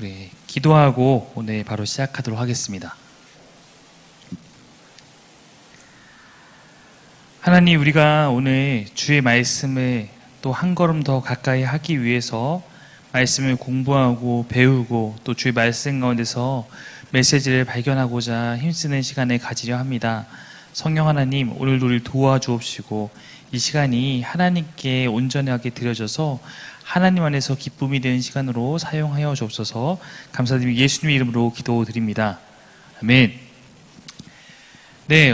우리 기도하고 오늘 바로 시작하도록 하겠습니다. 하나님, 우리가 오늘 주의 말씀을 또 한 걸음 더 가까이 하기 위해서 말씀을 공부하고 배우고 또 주의 말씀 가운데서 메시지를 발견하고자 힘쓰는 시간을 가지려 합니다. 성령 하나님, 오늘도 우리를 도와주옵시고 이 시간이 하나님께 온전하게 드려져서 하나님 안에서 기쁨이 되는 시간으로 사용하여 주옵소서. 감사드리며 예수님의 이름으로 기도드립니다. 아멘. 네,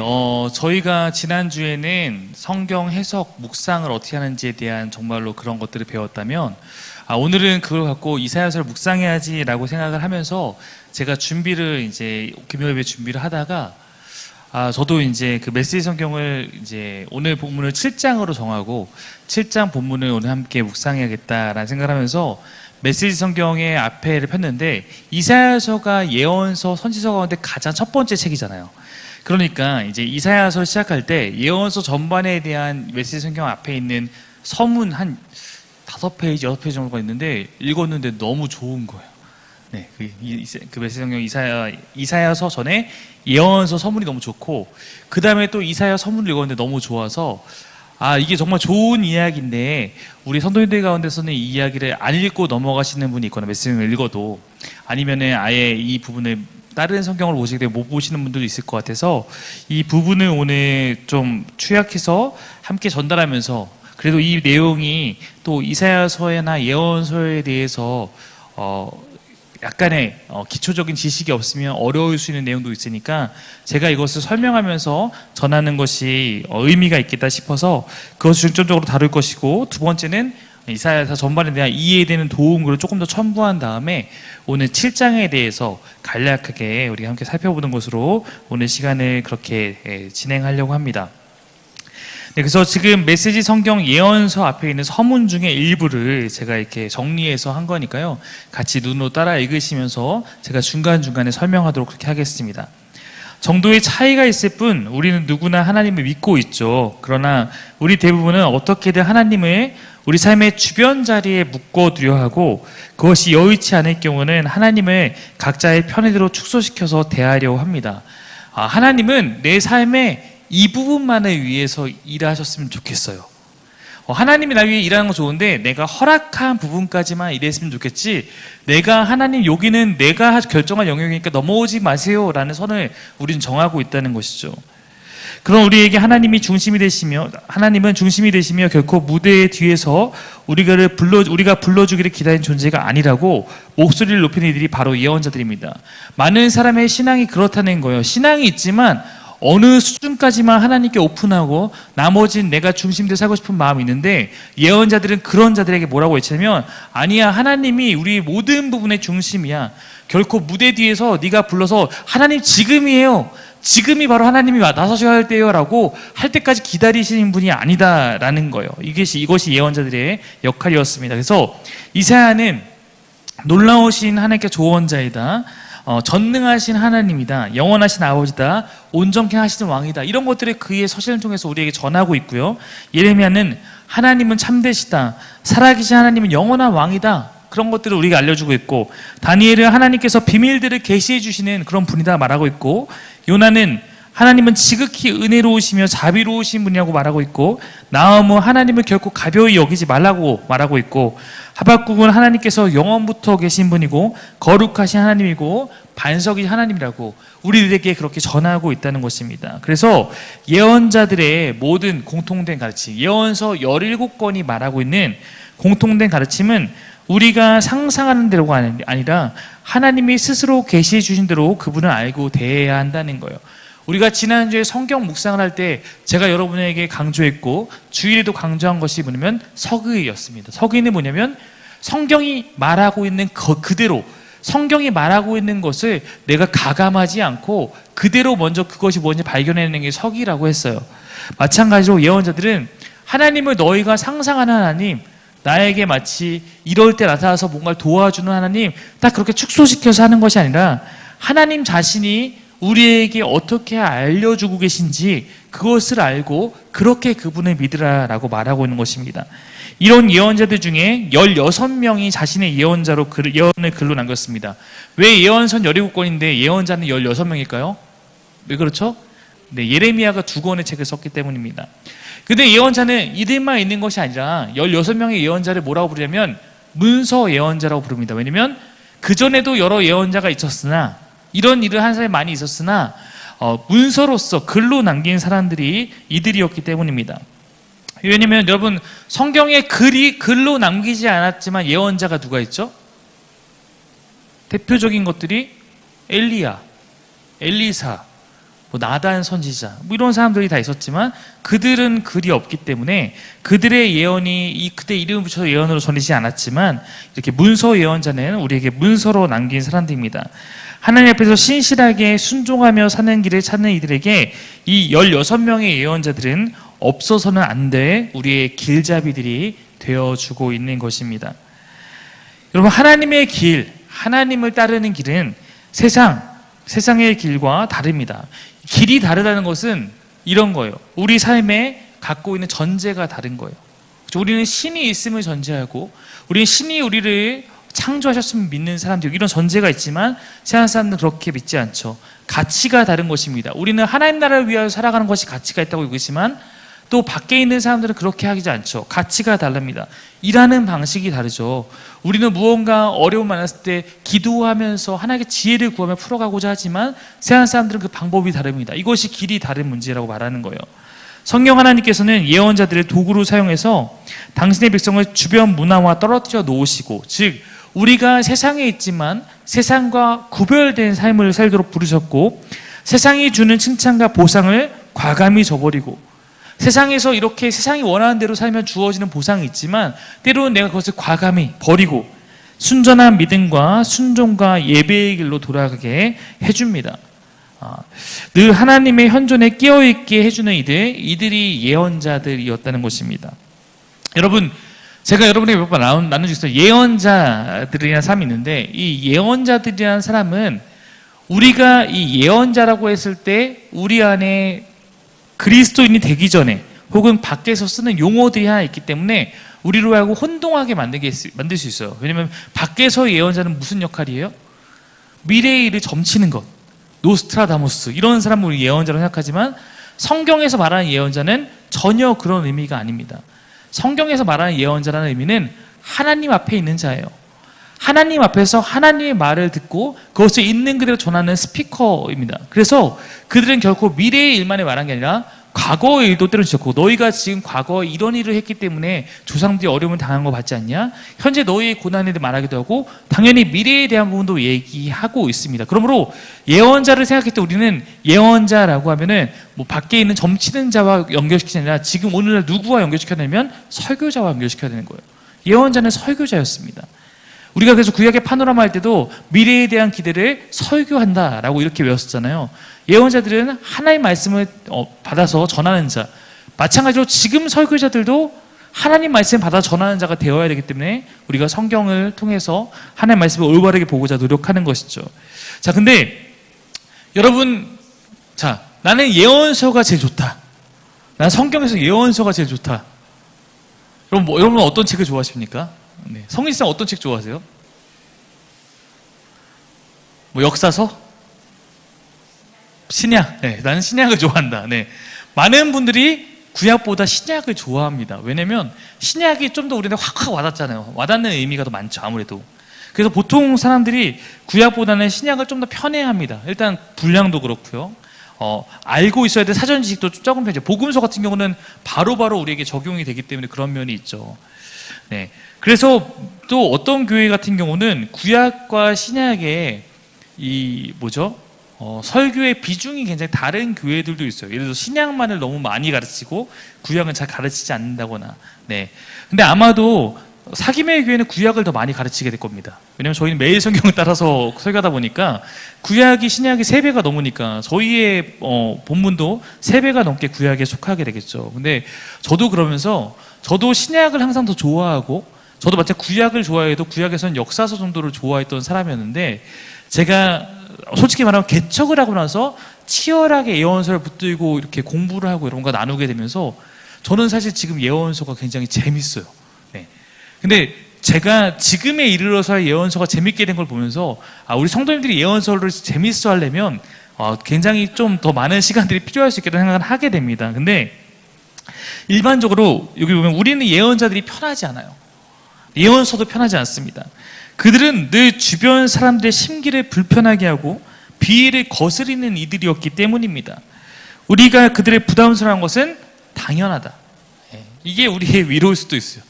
저희가 지난주에는 성경 해석, 묵상을 어떻게 하는지에 대한 정말로 그런 것들을 배웠다면, 오늘은 그걸 갖고 이사야서를 묵상해야지라고 생각을 하면서 제가 준비를 이제 금요일에 준비를 하다가 저도 이제 그 메시지 성경을 이제 오늘 본문을 7장으로 정하고 7장 본문을 오늘 함께 묵상해야겠다라는 생각을 하면서 메시지 성경의 앞에를 폈는데, 이사야서가 예언서, 선지서 가운데 가장 첫 번째 책이잖아요. 그러니까 이제 이사야서를 시작할 때 예언서 전반에 대한 메시지 성경 앞에 있는 서문 한 5페이지, 6페이지 정도가 있는데 읽었는데 너무 좋은 거예요. 네, 그 메시지 성경 이사야서 전에 예언서 서문이 너무 좋고, 그 다음에 또 이사야 서문을 읽었는데 너무 좋아서 이게 정말 좋은 이야기인데 우리 성도님들 가운데서는 이 이야기를 안 읽고 넘어가시는 분이 있거나 메시지 성경을 읽어도, 아니면은 아예 이 부분을 다른 성경을 보시게 되면 못 보시는 분들도 있을 것 같아서 이 부분을 오늘 좀 추약해서 함께 전달하면서, 그래도 이 내용이 또 이사야서나 예언서에 대해서 약간의 기초적인 지식이 없으면 어려울 수 있는 내용도 있으니까 제가 이것을 설명하면서 전하는 것이 의미가 있겠다 싶어서 그것을 중점적으로 다룰 것이고, 두 번째는 이사야서 전반에 대한 이해되는 도움을 조금 더 첨부한 다음에 오늘 7장에 대해서 간략하게 우리가 함께 살펴보는 것으로 오늘 시간을 그렇게 진행하려고 합니다. 네, 그래서 지금 메시지 성경 예언서 앞에 있는 서문 중에 일부를 제가 이렇게 정리해서 한 거니까요, 같이 눈으로 따라 읽으시면서 제가 중간중간에 설명하도록 그렇게 하겠습니다. 정도의 차이가 있을 뿐 우리는 누구나 하나님을 믿고 있죠. 그러나 우리 대부분은 어떻게든 하나님을 우리 삶의 주변 자리에 묶어두려 하고, 그것이 여의치 않을 경우는 하나님을 각자의 편의대로 축소시켜서 대하려고 합니다. 하나님은 내 삶의 이 부분만을 위해서 일하셨으면 좋겠어요. 하나님이 나 위해 일하는 거 좋은데 내가 허락한 부분까지만 일했으면 좋겠지, 내가 하나님 여기는 내가 결정할 영역이니까 넘어오지 마세요 라는 선을 우리는 정하고 있다는 것이죠. 그럼 우리에게 하나님은 중심이 되시며 결코 무대 뒤에서 우리가 불러주기를 기다리는 존재가 아니라고 목소리를 높이는 이들이 바로 예언자들입니다. 많은 사람의 신앙이 그렇다는 거예요. 신앙이 있지만 어느 수준까지만 하나님께 오픈하고 나머지는 내가 중심되어 살고 싶은 마음이 있는데, 예언자들은 그런 자들에게 뭐라고 외치냐면, 아니야, 하나님이 우리 모든 부분의 중심이야. 결코 무대 뒤에서 네가 불러서 하나님 지금이에요, 지금이 바로 하나님이 나서셔야 할 때요 라고 할 때까지 기다리시는 분이 아니다라는 거예요. 이것이 예언자들의 역할이었습니다. 그래서 이사야는 놀라우신 하나님께 조언자이다, 전능하신 하나님이다, 영원하신 아버지다, 온전케 하시는 왕이다, 이런 것들을 그의 서신을 통해서 우리에게 전하고 있고요. 예레미야는 하나님은 참되시다, 살아계신 하나님은 영원한 왕이다, 그런 것들을 우리가 알려주고 있고, 다니엘은 하나님께서 비밀들을 계시해 주시는 그런 분이다 말하고 있고, 요나는 하나님은 지극히 은혜로우시며 자비로우신 분이라고 말하고 있고, 나훔은 하나님을 결코 가벼이 여기지 말라고 말하고 있고, 하박국은 하나님께서 영원부터 계신 분이고 거룩하신 하나님이고 반석이 하나님이라고 우리들에게 그렇게 전하고 있다는 것입니다. 그래서 예언자들의 모든 공통된 가르침, 예언서 17권이 말하고 있는 공통된 가르침은 우리가 상상하는 대로가 아니라 하나님이 스스로 계시해 주신 대로 그분을 알고 대해야 한다는 거예요. 우리가 지난주에 성경 묵상을 할 때 제가 여러분에게 강조했고 주일에도 강조한 것이 뭐냐면 서기였습니다. 서기는 뭐냐면 성경이 말하고 있는 그대로, 성경이 말하고 있는 것을 내가 가감하지 않고 그대로 먼저 그것이 뭔지 발견해내는 게 서기라고 했어요. 마찬가지로 예언자들은 하나님을 너희가 상상하는 하나님, 나에게 마치 이럴 때 나타나서 뭔가를 도와주는 하나님, 딱 그렇게 축소시켜서 하는 것이 아니라 하나님 자신이 우리에게 어떻게 알려주고 계신지 그것을 알고 그렇게 그분을 믿으라라고 말하고 있는 것입니다. 이런 예언자들 중에 16명이 자신의 예언자로 예언을 글로 남겼습니다. 왜 예언선 17권인데 예언자는 16명일까요? 왜 그렇죠? 네, 예레미야가 2권의 책을 썼기 때문입니다. 근데 예언자는 이들만 있는 것이 아니라 16명의 예언자를 뭐라고 부르냐면 문서 예언자라고 부릅니다. 왜냐면 그전에도 여러 예언자가 있었으나 이런 일을 한 사람이 많이 있었으나 문서로서 글로 남긴 사람들이 이들이었기 때문입니다. 왜냐면 여러분 성경에 글로 남기지 않았지만 예언자가 누가 있죠? 대표적인 것들이 엘리야, 엘리사, 나단 선지자 이런 사람들이 다 있었지만 그들은 글이 없기 때문에 그들의 예언이 그때 이름을 붙여서 예언으로 전해지지 않았지만 이렇게 문서 예언자는 우리에게 문서로 남긴 사람들입니다. 하나님 앞에서 신실하게 순종하며 사는 길을 찾는 이들에게 이 16명의 예언자들은 없어서는 안 될 우리의 길잡이들이 되어주고 있는 것입니다. 여러분 하나님의 길, 하나님을 따르는 길은 세상의 길과 다릅니다. 길이 다르다는 것은 이런 거예요. 우리 삶에 갖고 있는 전제가 다른 거예요. 우리는 신이 있음을 전제하고 우리는 신이 우리를 창조하셨으면 믿는 사람들 이런 전제가 있지만 세상 사람들은 그렇게 믿지 않죠. 가치가 다른 것입니다. 우리는 하나님 나라를 위하여 살아가는 것이 가치가 있다고 여기지만 또 밖에 있는 사람들은 그렇게 하지 않죠. 가치가 다릅니다. 일하는 방식이 다르죠. 우리는 무언가 어려움 많았을 때 기도하면서 하나님께 지혜를 구하며 풀어가고자 하지만 세상 사람들은 그 방법이 다릅니다. 이것이 길이 다른 문제라고 말하는 거예요. 성경 하나님께서는 예언자들을 도구로 사용해서 당신의 백성을 주변 문화와 떨어뜨려 놓으시고 즉 우리가 세상에 있지만 세상과 구별된 삶을 살도록 부르셨고 세상이 주는 칭찬과 보상을 과감히 저버리고 세상에서 이렇게 세상이 원하는 대로 살면 주어지는 보상이 있지만 때로는 내가 그것을 과감히 버리고 순전한 믿음과 순종과 예배의 길로 돌아가게 해줍니다. 늘 하나님의 현존에 끼어있게 해주는 이들이 예언자들이었다는 것입니다. 여러분 제가 여러분에게 몇 번 나눈 적 있어요. 예언자들이라는 사람이 있는데 이 예언자들이라는 사람은 우리가 이 예언자라고 했을 때 우리 안에 그리스도인이 되기 전에 혹은 밖에서 쓰는 용어들이 하나 있기 때문에 우리로 하여금 혼동하게 만들 수 있어요. 왜냐하면 밖에서 예언자는 무슨 역할이에요? 미래의 일을 점치는 것, 노스트라다무스 이런 사람을 우리 예언자로 생각하지만 성경에서 말하는 예언자는 전혀 그런 의미가 아닙니다. 성경에서 말하는 예언자라는 의미는 하나님 앞에 있는 자예요. 하나님 앞에서 하나님의 말을 듣고 그것을 있는 그대로 전하는 스피커입니다. 그래서 그들은 결코 미래의 일만을 말한 게 아니라 과거의 일도 때로 지었고 너희가 지금 과거에 이런 일을 했기 때문에 조상들이 어려움을 당한 거 받지 않냐? 현재 너희의 고난에 대해 말하기도 하고 당연히 미래에 대한 부분도 얘기하고 있습니다. 그러므로 예언자를 생각할 때 우리는 예언자라고 하면은 밖에 있는 점치는 자와 연결시키지 아니라 지금 오늘날 누구와 연결시켜야 되냐면 설교자와 연결시켜야 되는 거예요. 예언자는 설교자였습니다. 우리가 그래서 구약의 파노라마 할 때도 미래에 대한 기대를 설교한다라고 이렇게 외웠었잖아요. 예언자들은 하나님의 말씀을 받아서 전하는 자. 마찬가지로 지금 설교자들도 하나님 말씀을 받아 전하는 자가 되어야 되기 때문에 우리가 성경을 통해서 하나님의 말씀을 올바르게 보고자 노력하는 것이죠. 자, 근데 여러분, 나는 예언서가 제일 좋다. 난 성경에서 예언서가 제일 좋다. 여러분 어떤 책을 좋아하십니까? 네. 성인상 어떤 책 좋아하세요? 역사서? 신약. 네, 나는 신약을 좋아한다. 네. 많은 분들이 구약보다 신약을 좋아합니다. 왜냐면 신약이 좀 더 우리한테 확 와닿잖아요. 와닿는 의미가 더 많죠, 아무래도. 그래서 보통 사람들이 구약보다는 신약을 좀 더 편애합니다. 일단 분량도 그렇고요. 알고 있어야 될 사전 지식도 좀 적은 편이죠. 복음서 같은 경우는 바로바로 우리에게 적용이 되기 때문에 그런 면이 있죠. 네. 그래서 또 어떤 교회 같은 경우는 구약과 신약의 설교의 비중이 굉장히 다른 교회들도 있어요. 예를 들어서 신약만을 너무 많이 가르치고 구약은 잘 가르치지 않는다거나. 네. 근데 아마도 사김의 교회는 구약을 더 많이 가르치게 될 겁니다. 왜냐면 저희는 매일 성경을 따라서 설교하다 보니까 구약이 신약이 3배가 넘으니까 저희의 본문도 3배가 넘게 구약에 속하게 되겠죠. 근데 저도 그러면서 저도 신약을 항상 더 좋아하고 저도 마치 구약을 좋아해도 구약에서는 역사서 정도를 좋아했던 사람이었는데 제가 솔직히 말하면 개척을 하고 나서 치열하게 예언서를 붙들고 이렇게 공부를 하고 이런 거 나누게 되면서 저는 사실 지금 예언서가 굉장히 재밌어요. 네. 근데 제가 지금에 이르러서 예언서가 재밌게 된 걸 보면서 우리 성도님들이 예언서를 재밌어 하려면 굉장히 좀 더 많은 시간들이 필요할 수 있겠다는 생각을 하게 됩니다. 근데 일반적으로 여기 보면 우리는 예언자들이 편하지 않아요. 예언서도 편하지 않습니다. 그들은 늘 주변 사람들의 심기를 불편하게 하고 비위를 거스리는 이들이었기 때문입니다. 우리가 그들의 부담스러운 것은 당연하다. 이게 우리의 위로일 수도 있어요.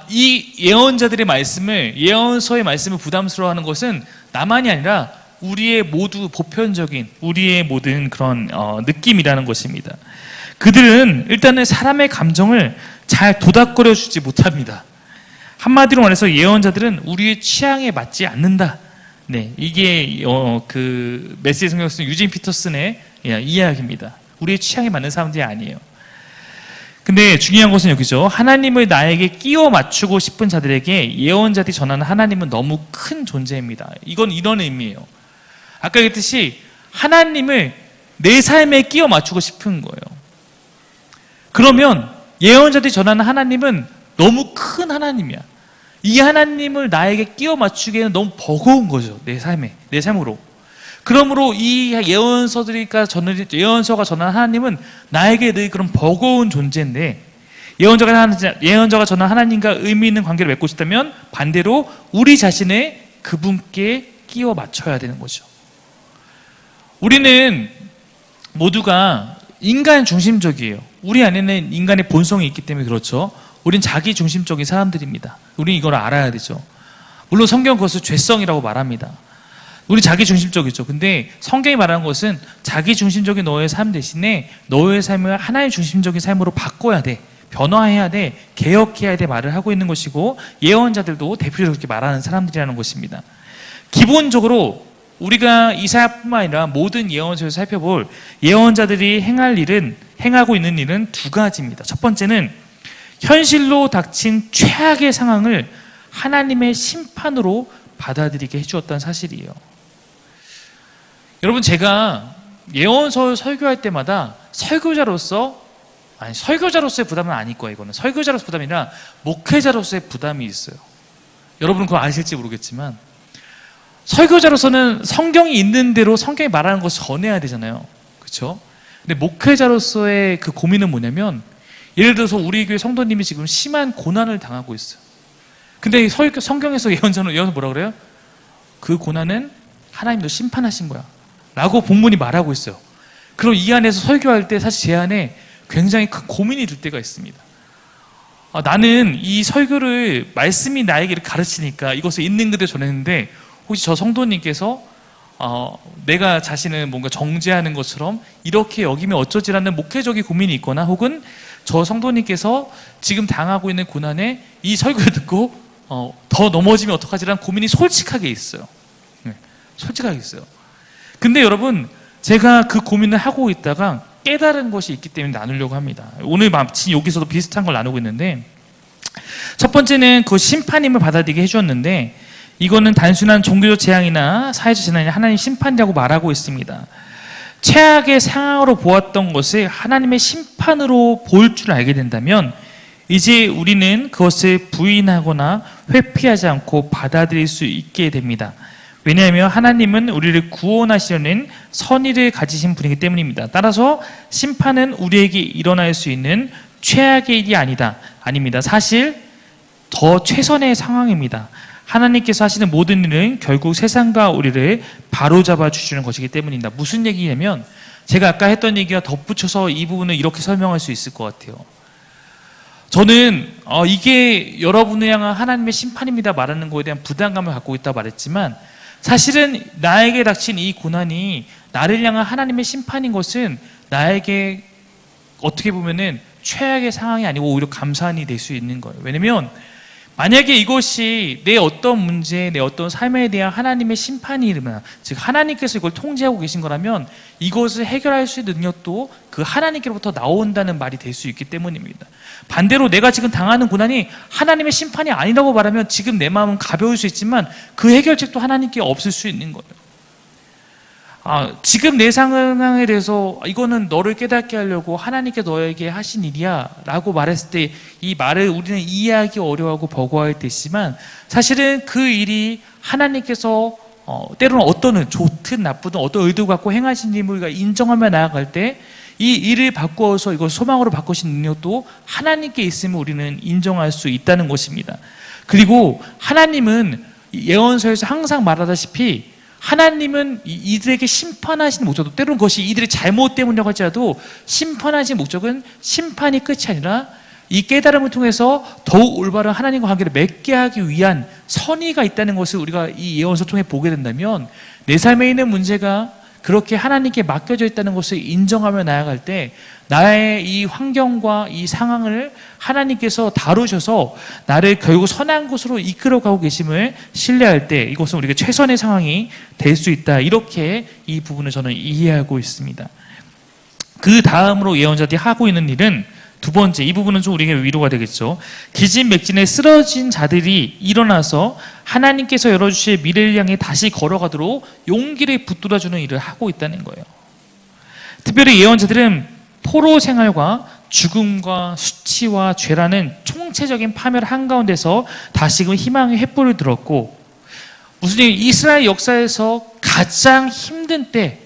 이 예언자들의 말씀을, 예언서의 말씀을 부담스러워하는 것은 나만이 아니라 우리의 모두 보편적인 우리의 모든 그런 느낌이라는 것입니다. 그들은 일단은 사람의 감정을 잘 도닥거려 주지 못합니다. 한마디로 말해서 예언자들은 우리의 취향에 맞지 않는다. 네, 이게 그 메시지 성경 쓴 유진 피터슨의 이야기입니다. 우리의 취향에 맞는 사람들이 아니에요. 근데 중요한 것은 여기죠. 하나님을 나에게 끼워 맞추고 싶은 자들에게 예언자들이 전하는 하나님은 너무 큰 존재입니다. 이건 이런 의미예요. 아까 얘기했듯이 하나님을 내 삶에 끼워 맞추고 싶은 거예요. 그러면 예언자들이 전하는 하나님은 너무 큰 하나님이야. 이 하나님을 나에게 끼워 맞추기에는 너무 버거운 거죠. 내 삶으로. 그러므로 이 예언서가 전하는 하나님은 나에게 늘 그런 버거운 존재인데, 예언자가 전하는 하나님과 의미 있는 관계를 맺고 싶다면 반대로 우리 자신을 그분께 끼워 맞춰야 되는 거죠. 우리는 모두가 인간 중심적이에요. 우리 안에는 인간의 본성이 있기 때문에 그렇죠. 우린 자기 중심적인 사람들입니다. 우린 이걸 알아야 되죠. 물론 성경은 그것을 죄성이라고 말합니다. 우리 자기 중심적이죠. 근데 성경이 말하는 것은 자기 중심적인 너의 삶 대신에 너의 삶을 하나님 중심적인 삶으로 바꿔야 돼. 변화해야 돼. 개혁해야 돼. 말을 하고 있는 것이고, 예언자들도 대표적으로 그렇게 말하는 사람들이라는 것입니다. 기본적으로 우리가 이사야뿐만 아니라 모든 예언서에서 살펴볼 예언자들이 행하고 있는 일은 두 가지입니다. 첫 번째는 현실로 닥친 최악의 상황을 하나님의 심판으로 받아들이게 해주었다는 사실이에요. 여러분, 제가 예언서 설교할 때마다 설교자로서의 부담은 아닐 거예요. 이거는 설교자로서의 부담이 아니라 목회자로서의 부담이 있어요. 여러분은 그거 아실지 모르겠지만, 설교자로서는 성경이 있는 대로 성경이 말하는 것을 전해야 되잖아요. 그렇죠? 근데 목회자로서의 그 고민은 뭐냐면, 예를 들어서 우리 교회 성도님이 지금 심한 고난을 당하고 있어요. 근데 성경에서 예언서 뭐라 그래요? 그 고난은 하나님도 심판하신 거야 라고 본문이 말하고 있어요. 그럼 이 안에서 설교할 때 사실 제 안에 굉장히 큰 고민이 들 때가 있습니다. 나는 이 설교를 말씀이 나에게 가르치니까 이것을 있는 그대로 전했는데, 혹시 저 성도님께서 내가 자신을 뭔가 정죄하는 것처럼 이렇게 여기면 어쩌지라는 목회적인 고민이 있거나, 혹은 저 성도님께서 지금 당하고 있는 고난에 이 설교를 듣고 더 넘어지면 어떡하지라는 고민이 솔직하게 있어요. 네, 솔직하게 있어요. 근데 여러분, 제가 그 고민을 하고 있다가 깨달은 것이 있기 때문에 나누려고 합니다. 오늘 마침 여기서도 비슷한 걸 나누고 있는데, 첫 번째는 그 심판임을 받아들이게 해주었는데, 이거는 단순한 종교적 재앙이나 사회적 재난이 하나님 심판이라고 말하고 있습니다. 최악의 상황으로 보았던 것을 하나님의 심판으로 볼 줄 알게 된다면 이제 우리는 그것을 부인하거나 회피하지 않고 받아들일 수 있게 됩니다. 왜냐하면 하나님은 우리를 구원하시려는 선의를 가지신 분이기 때문입니다. 따라서 심판은 우리에게 일어날 수 있는 최악의 일이 아닙니다. 사실 더 최선의 상황입니다. 하나님께서 하시는 모든 일은 결국 세상과 우리를 바로잡아 주시는 것이기 때문입니다. 무슨 얘기냐면, 제가 아까 했던 얘기가 덧붙여서 이 부분을 이렇게 설명할 수 있을 것 같아요. 저는 이게 여러분을 향한 하나님의 심판입니다 말하는 거에 대한 부담감을 갖고 있다고 말했지만, 사실은 나에게 닥친 이 고난이 나를 향한 하나님의 심판인 것은 나에게 어떻게 보면은 최악의 상황이 아니고 오히려 감사한 일이 될 수 있는 거예요. 왜냐면 만약에 이것이 내 어떤 문제, 내 어떤 삶에 대한 하나님의 심판이 일어나, 즉 하나님께서 이걸 통제하고 계신 거라면 이것을 해결할 수 있는 능력도 그 하나님께로부터 나온다는 말이 될 수 있기 때문입니다. 반대로 내가 지금 당하는 고난이 하나님의 심판이 아니라고 말하면 지금 내 마음은 가벼울 수 있지만 그 해결책도 하나님께 없을 수 있는 거예요. 지금 내 상황에 대해서 이거는 너를 깨닫게 하려고 하나님께 너에게 하신 일이야 라고 말했을 때 이 말을 우리는 이해하기 어려워하고 버거워할 때 있지만 사실은 그 일이 하나님께서 때로는 어떤 좋든 나쁘든 어떤 의도 갖고 행하신 일을 우리가 인정하며 나아갈 때 이 일을 바꾸어서 이걸 소망으로 바꾸신 능력도 하나님께 있음을 우리는 인정할 수 있다는 것입니다. 그리고 하나님은 예언서에서 항상 말하다시피 하나님은 이들에게 심판하시는 목적도 때로는 그것이 이들의 잘못 때문이라고 할지라도 심판하신 목적은 심판이 끝이 아니라 이 깨달음을 통해서 더욱 올바른 하나님과 관계를 맺게 하기 위한 선의가 있다는 것을 우리가 이 예언서 통해 보게 된다면 내 삶에 있는 문제가 그렇게 하나님께 맡겨져 있다는 것을 인정하며 나아갈 때 나의 이 환경과 이 상황을 하나님께서 다루셔서 나를 결국 선한 곳으로 이끌어가고 계심을 신뢰할 때 이것은 우리가 최선의 상황이 될 수 있다. 이렇게 이 부분을 저는 이해하고 있습니다. 그 다음으로 예언자들이 하고 있는 일은 두 번째, 이 부분은 좀 우리에게 위로가 되겠죠. 기진맥진에 쓰러진 자들이 일어나서 하나님께서 열어주실 미래를 향해 다시 걸어가도록 용기를 붙들어주는 일을 하고 있다는 거예요. 특별히 예언자들은 포로 생활과 죽음과 수치와 죄라는 총체적인 파멸 한가운데서 다시금 희망의 횃불을 들었고, 무슨 이스라엘 역사에서 가장 힘든 때,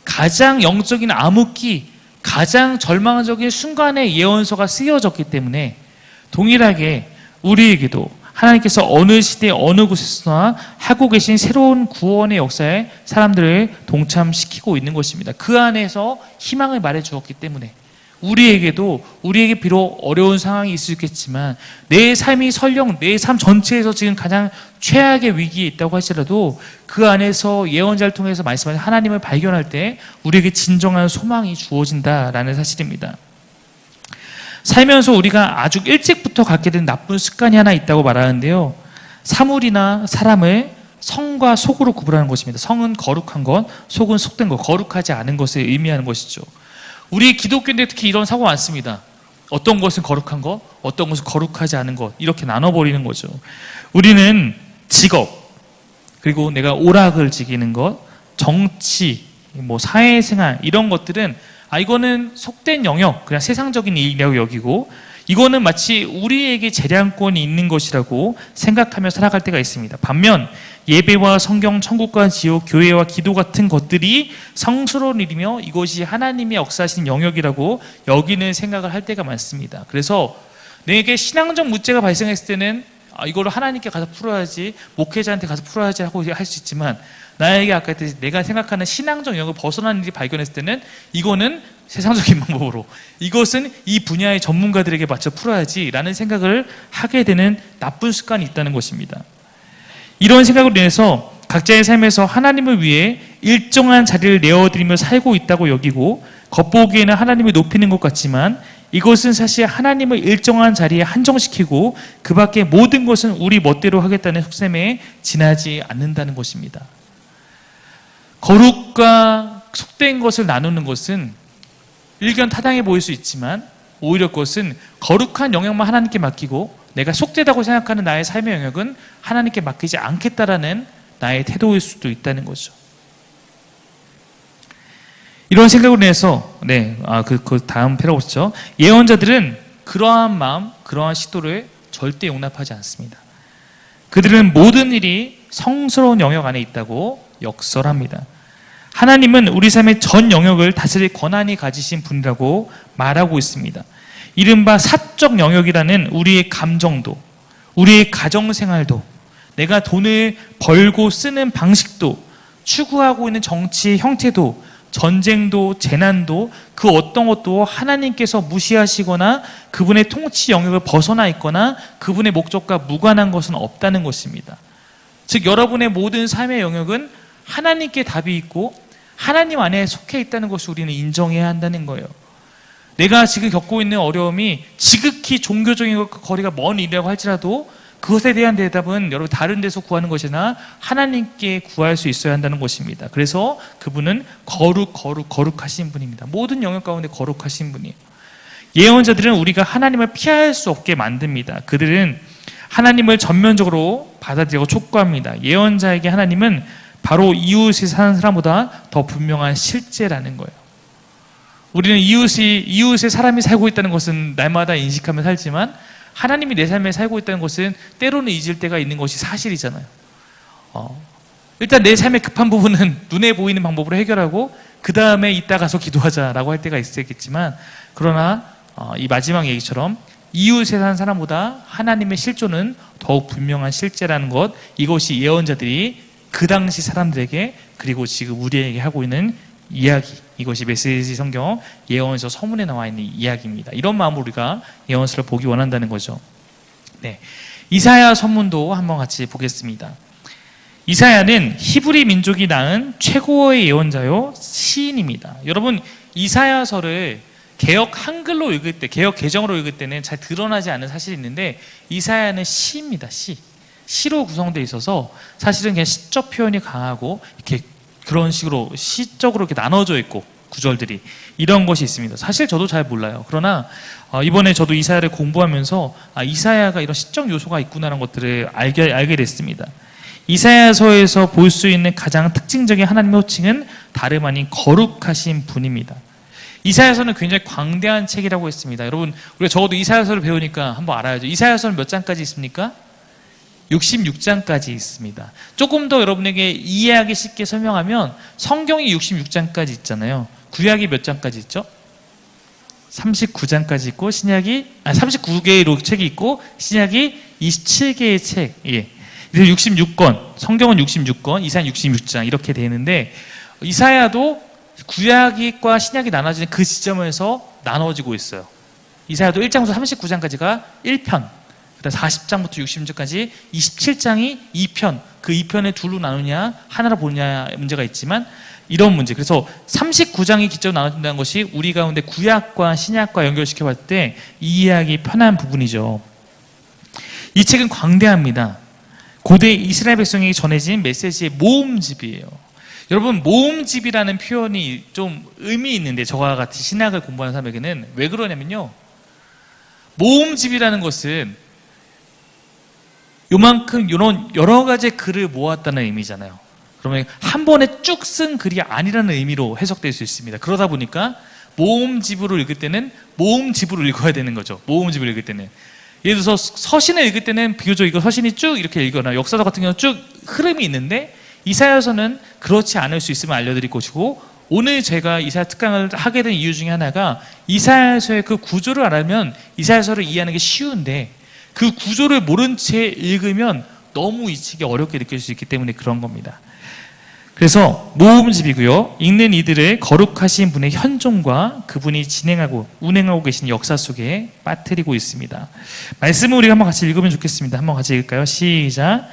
가장 영적인 암흑기, 가장 절망적인 순간에 예언서가 쓰여졌기 때문에 동일하게 우리에게도 하나님께서 어느 시대 어느 곳에서나 하고 계신 새로운 구원의 역사에 사람들을 동참시키고 있는 것입니다. 그 안에서 희망을 말해 주었기 때문에 우리에게 비록 어려운 상황이 있을 수 있겠지만 내 삶이 설령 내 삶 전체에서 지금 가장 최악의 위기에 있다고 할지라도 그 안에서 예언자를 통해서 말씀하신 하나님을 발견할 때 우리에게 진정한 소망이 주어진다라는 사실입니다. 살면서 우리가 아주 일찍부터 갖게 된 나쁜 습관이 하나 있다고 말하는데요. 사물이나 사람을 성과 속으로 구분하는 것입니다. 성은 거룩한 것, 속은 속된 것, 거룩하지 않은 것을 의미하는 것이죠. 우리 기독교인들 특히 이런 사고가 많습니다. 어떤 것은 거룩한 것, 어떤 것은 거룩하지 않은 것, 이렇게 나눠버리는 거죠. 우리는 직업, 그리고 내가 오락을 즐기는 것, 정치, 사회생활 이런 것들은 이거는 속된 영역, 그냥 세상적인 일이라고 여기고 이거는 마치 우리에게 재량권이 있는 것이라고 생각하며 살아갈 때가 있습니다. 반면 예배와 성경, 천국과 지옥, 교회와 기도 같은 것들이 성스러운 일이며 이것이 하나님이 역사하신 영역이라고 여기는 생각을 할 때가 많습니다. 그래서 내게 신앙적 문제가 발생했을 때는 이거를 하나님께 가서 풀어야지, 목회자한테 가서 풀어야지 하고 할 수 있지만 나에게 아까 했듯이 내가 생각하는 신앙적 영역을 벗어나는 일이 발견했을 때는 이거는 세상적인 방법으로, 이것은 이 분야의 전문가들에게 맞춰 풀어야지 라는 생각을 하게 되는 나쁜 습관이 있다는 것입니다. 이런 생각으로 인해서 각자의 삶에서 하나님을 위해 일정한 자리를 내어드리며 살고 있다고 여기고 겉보기에는 하나님을 높이는 것 같지만 이것은 사실 하나님을 일정한 자리에 한정시키고 그 밖에 모든 것은 우리 멋대로 하겠다는 속셈에 지나지 않는다는 것입니다. 거룩과 속된 것을 나누는 것은 일견 타당해 보일 수 있지만 오히려 그것은 거룩한 영역만 하나님께 맡기고 내가 속되다고 생각하는 나의 삶의 영역은 하나님께 맡기지 않겠다라는 나의 태도일 수도 있다는 거죠. 이런 생각으로 인해서 그 다음 패러고 보시죠. 예언자들은 그러한 마음, 그러한 시도를 절대 용납하지 않습니다. 그들은 모든 일이 성스러운 영역 안에 있다고 역설합니다. 하나님은 우리 삶의 전 영역을 다스릴 권한이 가지신 분이라고 말하고 있습니다. 이른바 사적 영역이라는 우리의 감정도, 우리의 가정생활도, 내가 돈을 벌고 쓰는 방식도, 추구하고 있는 정치의 형태도, 전쟁도, 재난도 그 어떤 것도 하나님께서 무시하시거나 그분의 통치 영역을 벗어나 있거나 그분의 목적과 무관한 것은 없다는 것입니다. 즉 여러분의 모든 삶의 영역은 하나님께 답이 있고 하나님 안에 속해 있다는 것을 우리는 인정해야 한다는 거예요. 내가 지금 겪고 있는 어려움이 지극히 종교적인 거리가 먼 일이라고 할지라도 그것에 대한 대답은 여러분 다른 데서 구하는 것이나 하나님께 구할 수 있어야 한다는 것입니다. 그래서 그분은 거룩하신 분입니다. 모든 영역 가운데 거룩하신 분이에요. 예언자들은 우리가 하나님을 피할 수 없게 만듭니다. 그들은 하나님을 전면적으로 받아들이고 촉구합니다. 예언자에게 하나님은 바로 이웃이 사는 사람보다 더 분명한 실제라는 거예요. 우리는 이웃에 사람이 살고 있다는 것은 날마다 인식하며 살지만 하나님이 내 삶에 살고 있다는 것은 때로는 잊을 때가 있는 것이 사실이잖아요. 일단 내 삶의 급한 부분은 눈에 보이는 방법으로 해결하고 그 다음에 이따 가서 기도하자라고 할 때가 있겠지만, 그러나 이 마지막 얘기처럼 이웃에 사는 사람보다 하나님의 실존은 더욱 분명한 실제라는 것, 이것이 예언자들이 그 당시 사람들에게 그리고 지금 우리에게 하고 있는 이야기, 이것이 메시지 성경 예언서 서문에 나와 있는 이야기입니다. 이런 마음으로 우리가 예언서를 보기 원한다는 거죠. 네, 이사야 선문도 한번 같이 보겠습니다. 이사야는 히브리 민족이 낳은 최고의 예언자요 시인입니다. 여러분, 이사야서를 개역 한글로 읽을 때, 개역 개정으로 읽을 때는 잘 드러나지 않는 사실이 있는데, 이사야는 시입니다. 시로 구성되어 있어서 사실은 그냥 시적 표현이 강하고 이렇게 그런 식으로 시적으로 이렇게 나눠져 있고 구절들이 이런 것이 있습니다. 사실 저도 잘 몰라요. 그러나 이번에 저도 이사야를 공부하면서 이사야가 이런 시적 요소가 있구나라는 것들을 알게 됐습니다. 이사야서에서 볼 수 있는 가장 특징적인 하나님의 호칭은 다름 아닌 거룩하신 분입니다. 이사야서는 굉장히 광대한 책이라고 했습니다. 여러분, 우리가 적어도 이사야서를 배우니까 한번 알아야죠. 이사야서는 몇 장까지 있습니까? 66장까지 있습니다. 조금 더 여러분에게 이해하기 쉽게 설명하면 성경이 66장까지 있잖아요. 구약이 몇 장까지 있죠? 39장까지 있고 39개의 책이 있고 신약이 27개의 책. 예. 그래서 66권, 성경은 66권, 이사야 66장 이렇게 되는데, 이사야도 구약과 신약이 나눠지는 그 지점에서 나눠지고 있어요. 이사야도 1장부터 39장까지가 1편, 그다음 40장부터 60장까지 27장이 2편, 그 2편을 둘로 나누냐 하나로 보느냐 문제가 있지만 이런 문제. 그래서 39장이 기적으로 나눠진다는 것이 우리 가운데 구약과 신약과 연결시켜 봤을 때 이해하기 편한 부분이죠. 이 책은 광대합니다. 고대 이스라엘 백성에게 전해진 메시지의 모음집이에요. 여러분, 모음집이라는 표현이 좀 의미 있는데, 저와 같이 신학을 공부하는 사람에게는 왜 그러냐면요, 모음집이라는 것은 요만큼 이런 여러 가지 글을 모았다는 의미잖아요. 그러면 한 번에 쭉 쓴 글이 아니라는 의미로 해석될 수 있습니다. 그러다 보니까 모음집으로 읽을 때는 모음집으로 읽어야 되는 거죠. 모음집을 읽을 때는. 예를 들어서 서신을 읽을 때는 비교적 이거 서신이 쭉 이렇게 읽거나, 역사서 같은 경우는 쭉 흐름이 있는데 이사야서는 그렇지 않을 수 있음을 알려드릴 것이고, 오늘 제가 이사야 특강을 하게 된 이유 중에 하나가 이사야서의 그 구조를 알면 이사야서를 이해하는 게 쉬운데 그 구조를 모른 채 읽으면 너무 이 책이 어렵게 느낄 수 있기 때문에 그런 겁니다. 그래서 모음집이고요, 읽는 이들을 거룩하신 분의 현존과 그분이 운행하고 계신 역사 속에 빠뜨리고 있습니다. 말씀을 우리가 한번 같이 읽으면 좋겠습니다. 한번 같이 읽을까요? 시작.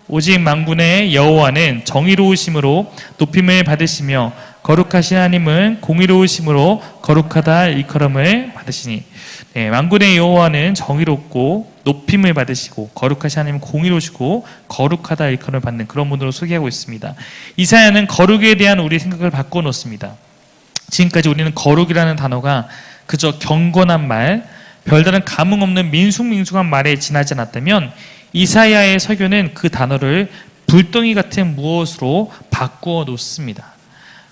오직 만군의 여호와는 정의로우심으로 높임을 받으시며 거룩하신 하나님은 공의로우심으로 거룩하다 일컬음을 받으시니. 네, 만군의 여호와는 정의롭고 높임을 받으시고 거룩하신 하나님은 공의로우시고 거룩하다 일컬음을 받는 그런 분으로 소개하고 있습니다. 이사야는 거룩에 대한 우리 생각을 바꿔놓습니다. 지금까지 우리는 거룩이라는 단어가 그저 경건한 말, 별다른 감흥 없는 민숭민숭한 말에 지나지 않았다면, 이사야의 설교는 그 단어를 불덩이 같은 무엇으로 바꾸어 놓습니다.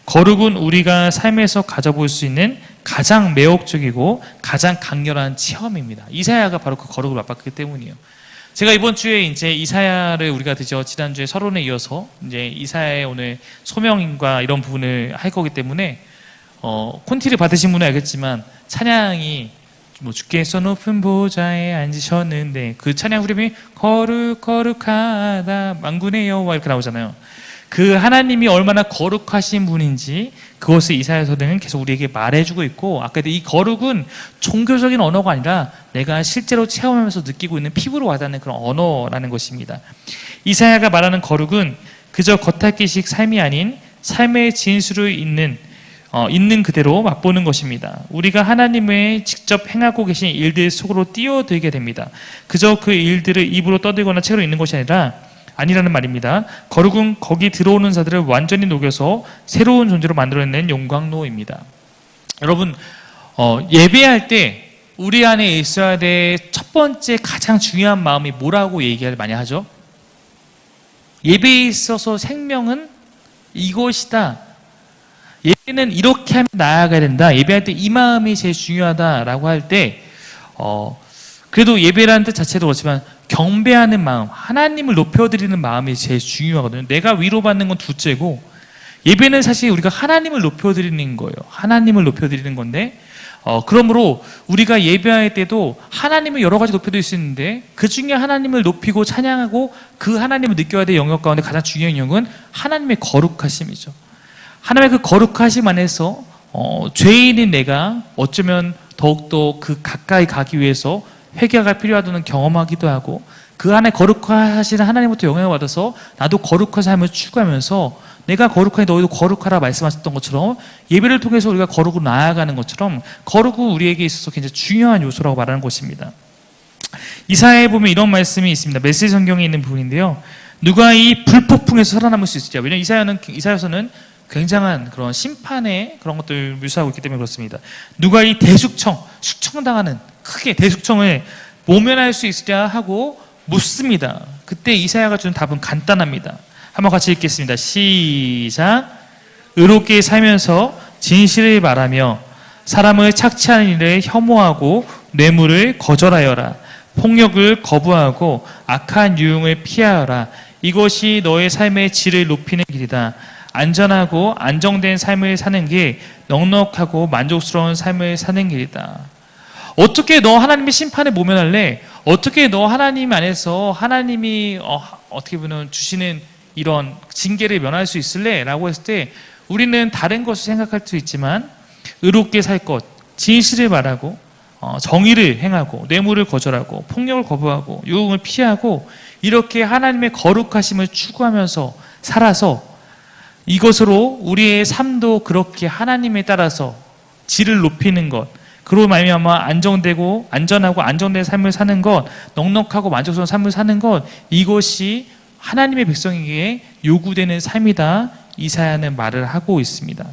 거룩은 우리가 삶에서 가져볼 수 있는 가장 매혹적이고 가장 강렬한 체험입니다. 이사야가 바로 그 거룩을 맛봤기 때문이에요. 제가 이번 주에 이제 이사야를 우리가 지난주에 서론에 이어서 이제 이사야의 오늘 소명과 이런 부분을 할 거기 때문에 콘티를 받으신 분은 알겠지만 찬양이 주께서 높은 보좌에 앉으셨는데 그 찬양 후렴이 거룩하다 만군의 여호와 이렇게 나오잖아요. 그 하나님이 얼마나 거룩하신 분인지 그것을 이사야서는 계속 우리에게 말해주고 있고, 아까도 이 거룩은 종교적인 언어가 아니라 내가 실제로 체험하면서 느끼고 있는 피부로 와닿는 그런 언어라는 것입니다. 이사야가 말하는 거룩은 그저 겉핥기식 삶이 아닌 삶의 진수를 있는 그대로 맛보는 것입니다. 우리가 하나님의 직접 행하고 계신 일들 속으로 뛰어들게 됩니다. 그저 그 일들을 입으로 떠들거나 책으로 읽는 것이 아니라는 말입니다. 거룩은 거기 들어오는 자들을 완전히 녹여서 새로운 존재로 만들어내는 용광로입니다. 여러분, 예배할 때 우리 안에 있어야 될 첫 번째 가장 중요한 마음이 뭐라고 얘기를 많이 하죠? 예배에 있어서 생명은 이것이다. 예배는 이렇게 하면 나아가야 된다. 예배할 때 이 마음이 제일 중요하다라고 할 때, 그래도 예배라는 뜻 자체도 그렇지만 경배하는 마음, 하나님을 높여드리는 마음이 제일 중요하거든요. 내가 위로받는 건 둘째고, 예배는 사실 우리가 하나님을 높여드리는 거예요. 하나님을 높여드리는 건데, 그러므로 우리가 예배할 때도 하나님을 여러 가지 높여드릴 수 있는데, 그 중에 하나님을 높이고 찬양하고 그 하나님을 느껴야 될 영역 가운데 가장 중요한 영역은 하나님의 거룩하심이죠. 하나님의 그 거룩하심 안에서 죄인인 내가 어쩌면 더욱더 그 가까이 가기 위해서 회개가 필요하다는 경험하기도 하고, 그 안에 거룩하시는 하나님부터 영향을 받아서 나도 거룩한 삶을 추구하면서 내가 거룩하니 너희도 거룩하라 말씀하셨던 것처럼, 예배를 통해서 우리가 거룩으로 나아가는 것처럼 거룩은 우리에게 있어서 굉장히 중요한 요소라고 말하는 것입니다. 이사야에 보면 이런 말씀이 있습니다. 메시지 성경에 있는 부분인데요. 누가 이 불폭풍에서 살아남을 수 있을지. 왜냐하면 이사야서는 굉장한 그런 심판의 그런 것들을 묘사하고 있기 때문에 그렇습니다. 누가 이 숙청당하는 크게 대숙청을 모면할 수 있으랴 하고 묻습니다. 그때 이사야가 주는 답은 간단합니다. 한번 같이 읽겠습니다. 시작. 의롭게 살면서 진실을 말하며 사람을 착취하는 일을 혐오하고 뇌물을 거절하여라. 폭력을 거부하고 악한 유흥을 피하여라. 이것이 너의 삶의 질을 높이는 길이다. 안전하고 안정된 삶을 사는 게 넉넉하고 만족스러운 삶을 사는 길이다. 어떻게 너 하나님의 심판에 모면할래? 어떻게 너 하나님 안에서 하나님이 어떻게 보면 주시는 이런 징계를 면할 수 있을래? 라고 했을 때 우리는 다른 것을 생각할 수 있지만, 의롭게 살 것, 진실을 말하고 정의를 행하고 뇌물을 거절하고 폭력을 거부하고 유흥을 피하고 이렇게 하나님의 거룩하심을 추구하면서 살아서 이것으로 우리의 삶도 그렇게 하나님에 따라서 질을 높이는 것, 그로 말미암아 안정되고 안전하고 안정된 삶을 사는 것, 넉넉하고 만족스러운 삶을 사는 것, 이것이 하나님의 백성에게 요구되는 삶이다. 이사야는 말을 하고 있습니다.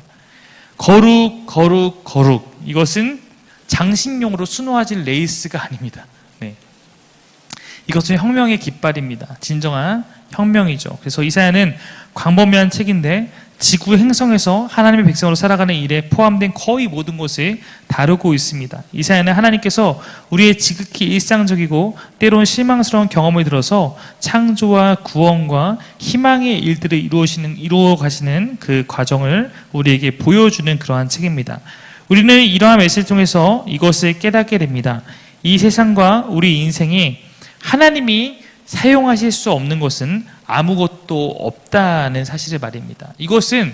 거룩, 거룩, 거룩. 이것은 장식용으로 수놓아질 레이스가 아닙니다. 네. 이것은 혁명의 깃발입니다. 진정한 혁명이죠. 그래서 이사야는 광범위한 책인데 지구 행성에서 하나님의 백성으로 살아가는 일에 포함된 거의 모든 것을 다루고 있습니다. 이사야는 하나님께서 우리의 지극히 일상적이고 때론 실망스러운 경험을 들어서 창조와 구원과 희망의 일들을 이루어 가시는 그 과정을 우리에게 보여주는 그러한 책입니다. 우리는 이러한 메시지를 통해서 이것을 깨닫게 됩니다. 이 세상과 우리 인생이 하나님이 사용하실 수 없는 것은 아무것도 없다는 사실을 말입니다. 이것은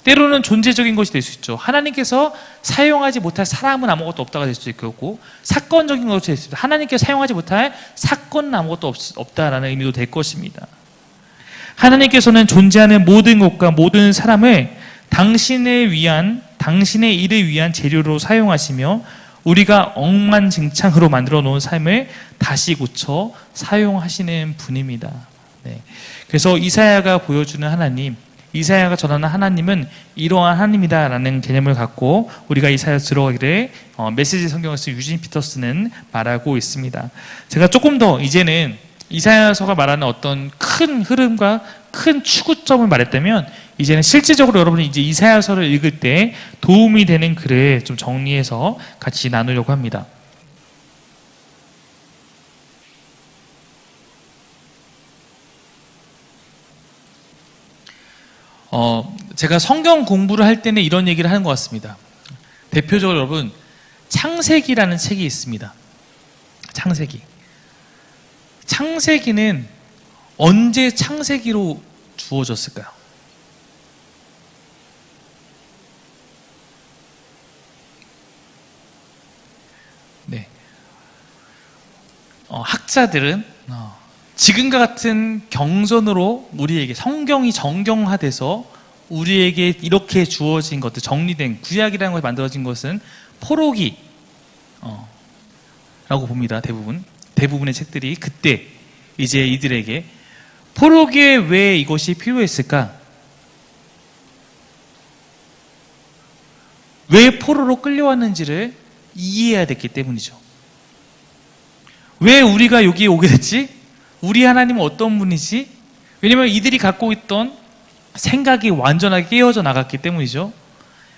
때로는 존재적인 것이 될 수 있죠. 하나님께서 사용하지 못할 사람은 아무것도 없다가 될 수 있고, 사건적인 것이 될 수 있습니다. 하나님께서 사용하지 못할 사건은 아무것도 없다라는 의미도 될 것입니다. 하나님께서는 존재하는 모든 것과 모든 사람을 당신의 일을 위한 재료로 사용하시며 우리가 억만증창으로 만들어 놓은 삶을 다시 고쳐 사용하시는 분입니다. 네. 그래서 이사야가 보여주는 하나님, 이사야가 전하는 하나님은 이러한 하나님이다라는 개념을 갖고 우리가 이사야서 들어가기를 메시지 성경에서 유진 피터스는 말하고 있습니다. 제가 조금 더 이제는 이사야서가 말하는 어떤 큰 흐름과 큰 추구점을 말했다면, 이제는 실질적으로 여러분이 이제 이사야서를 읽을 때 도움이 되는 글을 좀 정리해서 같이 나누려고 합니다. 제가 성경 공부를 할 때는 이런 얘기를 하는 것 같습니다. 대표적으로 여러분, 창세기라는 책이 있습니다. 창세기는 언제 창세기로 주어졌을까요? 네. 학자들은 지금과 같은 경전으로 우리에게 성경이 정경화돼서 우리에게 이렇게 주어진 것들, 정리된 구약이라는 것이 만들어진 것은 포로기 라고 봅니다. 대부분의 책들이 그때 이제 이들에게 포로기에 왜 이것이 필요했을까? 왜 포로로 끌려왔는지를 이해해야 됐기 때문이죠. 왜 우리가 여기에 오게 됐지? 우리 하나님은 어떤 분이지? 왜냐하면 이들이 갖고 있던 생각이 완전하게 깨어져 나갔기 때문이죠.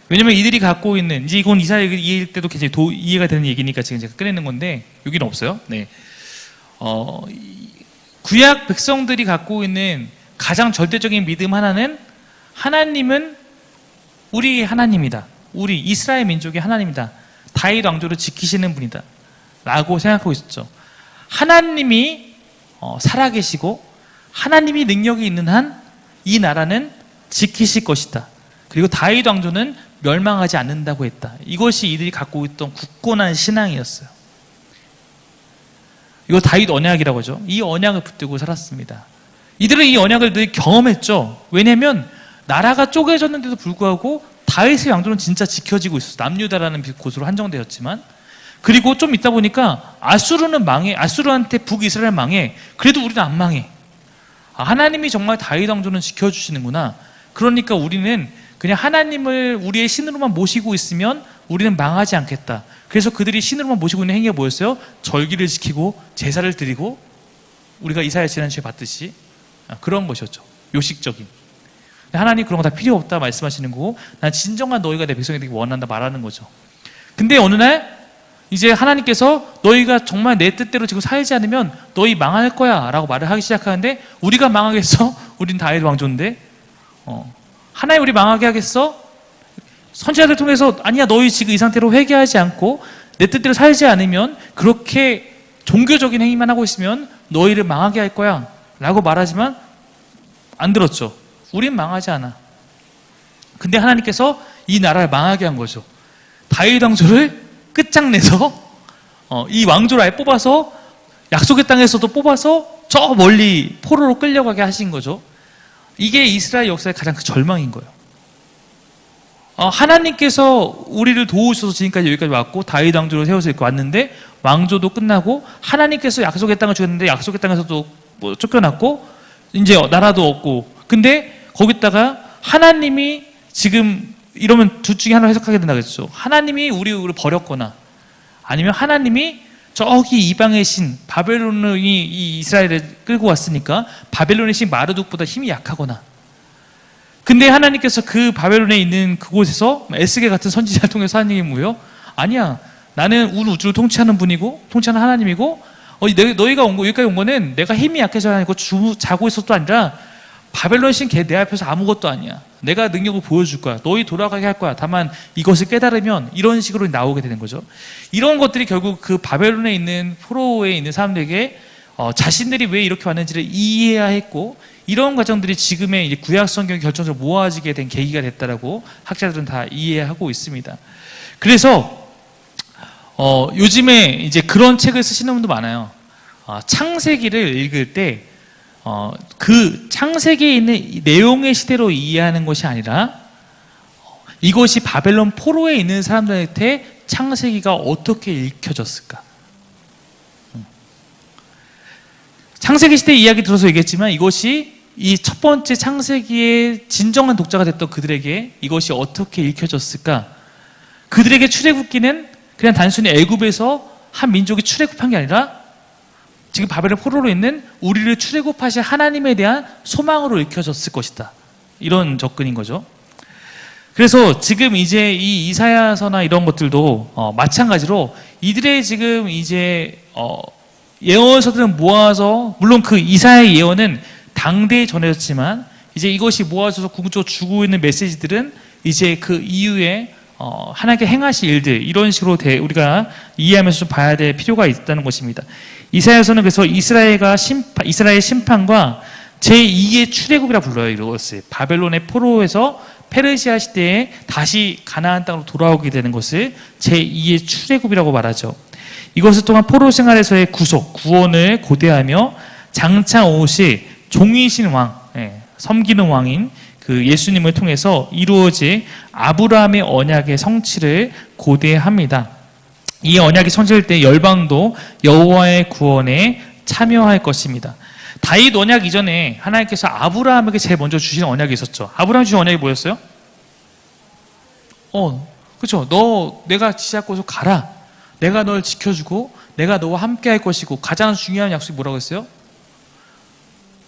왜냐면 이들이 갖고 있는, 이제 이건 이사야 이해일 때도 굉장히 이해가 되는 얘기니까 지금 제가 꺼내는 건데, 여기는 없어요. 네. 구약 백성들이 갖고 있는 가장 절대적인 믿음 하나는, 하나님은 우리 하나님이다. 우리 이스라엘 민족의 하나님이다. 다윗 왕조를 지키시는 분이다. 라고 생각하고 있었죠. 하나님이 살아계시고 하나님이 능력이 있는 한 이 나라는 지키실 것이다. 그리고 다윗 왕조는 멸망하지 않는다고 했다. 이것이 이들이 갖고 있던 굳건한 신앙이었어요. 이거 다윗 언약이라고 하죠. 이 언약을 붙들고 살았습니다. 이들은 이 언약을 늘 경험했죠. 왜냐하면 나라가 쪼개졌는데도 불구하고 다윗의 왕조는 진짜 지켜지고 있었어요. 남유다라는 곳으로 한정되었지만, 그리고 좀 있다 보니까 아수르는 망해, 아수르한테 북이스라엘 망해. 그래도 우리는 안 망해. 하나님이 정말 다윗 왕조는 지켜주시는구나. 그러니까 우리는 그냥 하나님을 우리의 신으로만 모시고 있으면 우리는 망하지 않겠다. 그래서 그들이 신으로만 모시고 있는 행위가 뭐였어요? 절기를 지키고 제사를 드리고, 우리가 이사야 지난주에 봤듯이 그런 것이었죠. 요식적인. 하나님 그런 거 다 필요 없다 말씀하시는 거고, 난 진정한 너희가 내 백성이 되기 원한다 말하는 거죠. 근데 어느 날 이제 하나님께서 너희가 정말 내 뜻대로 지금 살지 않으면 너희 망할 거야 라고 말을 하기 시작하는데, 우리가 망하겠어? 우린 다윗 왕조인데. 하나님 우리 망하게 하겠어? 선지자들 통해서 아니야, 너희 지금 이 상태로 회개하지 않고 내 뜻대로 살지 않으면, 그렇게 종교적인 행위만 하고 있으면 너희를 망하게 할 거야 라고 말하지만 안 들었죠. 우린 망하지 않아. 근데 하나님께서 이 나라를 망하게 한 거죠. 다윗 왕조를 끝장내서 이 왕조를 아예 뽑아서 약속의 땅에서도 뽑아서 저 멀리 포로로 끌려가게 하신 거죠. 이게 이스라엘 역사의 가장 큰 절망인 거예요. 하나님께서 우리를 도우셔서 지금까지 여기까지 왔고 다윗 왕조를 세워서 이렇게 왔는데, 왕조도 끝나고 하나님께서 약속의 땅을 주셨는데 약속의 땅에서도 뭐 쫓겨났고 이제 나라도 없고, 근데 거기다가 하나님이 지금 이러면 둘 중에 하나를 해석하게 된다 그랬죠. 하나님이 우리를 버렸거나, 아니면 하나님이 저기 이방의 신 바벨론이 이 이스라엘을 끌고 왔으니까 바벨론의 신 마르둑보다 힘이 약하거나. 근데 하나님께서 그 바벨론에 있는 그곳에서 에스겔 같은 선지자를 통해서 하는 얘기 뭐예요? 아니야, 나는 온 우주를 통치하는 분이고 통치하는 하나님이고, 너희가 온 거, 여기까지 온 거는 내가 힘이 약해서 아니고 자고 있었도 아니라 바벨론 신 걔 내 앞에서 아무것도 아니야. 내가 능력을 보여줄 거야. 너희 돌아가게 할 거야. 다만 이것을 깨달으면, 이런 식으로 나오게 되는 거죠. 이런 것들이 결국 그 바벨론에 있는 포로에 있는 사람들에게 자신들이 왜 이렇게 왔는지를 이해해야 했고, 이런 과정들이 지금의 이제 구약 성경이 결정적으로 모아지게 된 계기가 됐다라고 학자들은 다 이해하고 있습니다. 그래서 요즘에 이제 그런 책을 쓰시는 분도 많아요. 창세기를 읽을 때 그 창세기에 있는 이 내용의 시대로 이해하는 것이 아니라, 이것이 바벨론 포로에 있는 사람들한테 창세기가 어떻게 읽혀졌을까. 창세기 시대 이야기 들어서 얘기했지만, 이것이 이 첫 번째 창세기의 진정한 독자가 됐던 그들에게 이것이 어떻게 읽혀졌을까. 그들에게 출애굽기는 그냥 단순히 애굽에서 한 민족이 출애굽한 게 아니라, 지금 바벨론 포로로 있는 우리를 출애굽하실 하나님에 대한 소망으로 읽혀졌을 것이다. 이런 접근인 거죠. 그래서 지금 이제 이 이사야서나 이런 것들도 마찬가지로 이들의 지금 이제 예언서들은 모아서, 물론 그 이사야의 예언은 당대에 전해졌지만, 이제 이것이 모아져서 궁극적으로 주고 있는 메시지들은 이제 그 이후에 하나님께 행하실 일들, 이런 식으로 우리가 이해하면서 좀 봐야 될 필요가 있다는 것입니다. 이사야서는 그래서 이스라엘 심판과 제2의 출애굽이라 불러요. 이것을 바벨론의 포로에서 페르시아 시대에 다시 가나안 땅으로 돌아오게 되는 것을 제2의 출애굽이라고 말하죠. 이것을 통한 포로 생활에서의 구원을 고대하며, 장차 오실 종이신 왕, 섬기는 왕인 그 예수님을 통해서 이루어질 아브라함의 언약의 성취를 고대합니다. 이 언약이 성취될 때 열방도 여호와의 구원에 참여할 것입니다. 다윗 언약 이전에 하나님께서 아브라함에게 제일 먼저 주신 언약이 있었죠. 아브라함 주신 언약이 뭐였어요? 그렇죠. 내가 지시할 곳으로 가라. 내가 널 지켜주고 내가 너와 함께 할 것이고, 가장 중요한 약속이 뭐라고 했어요?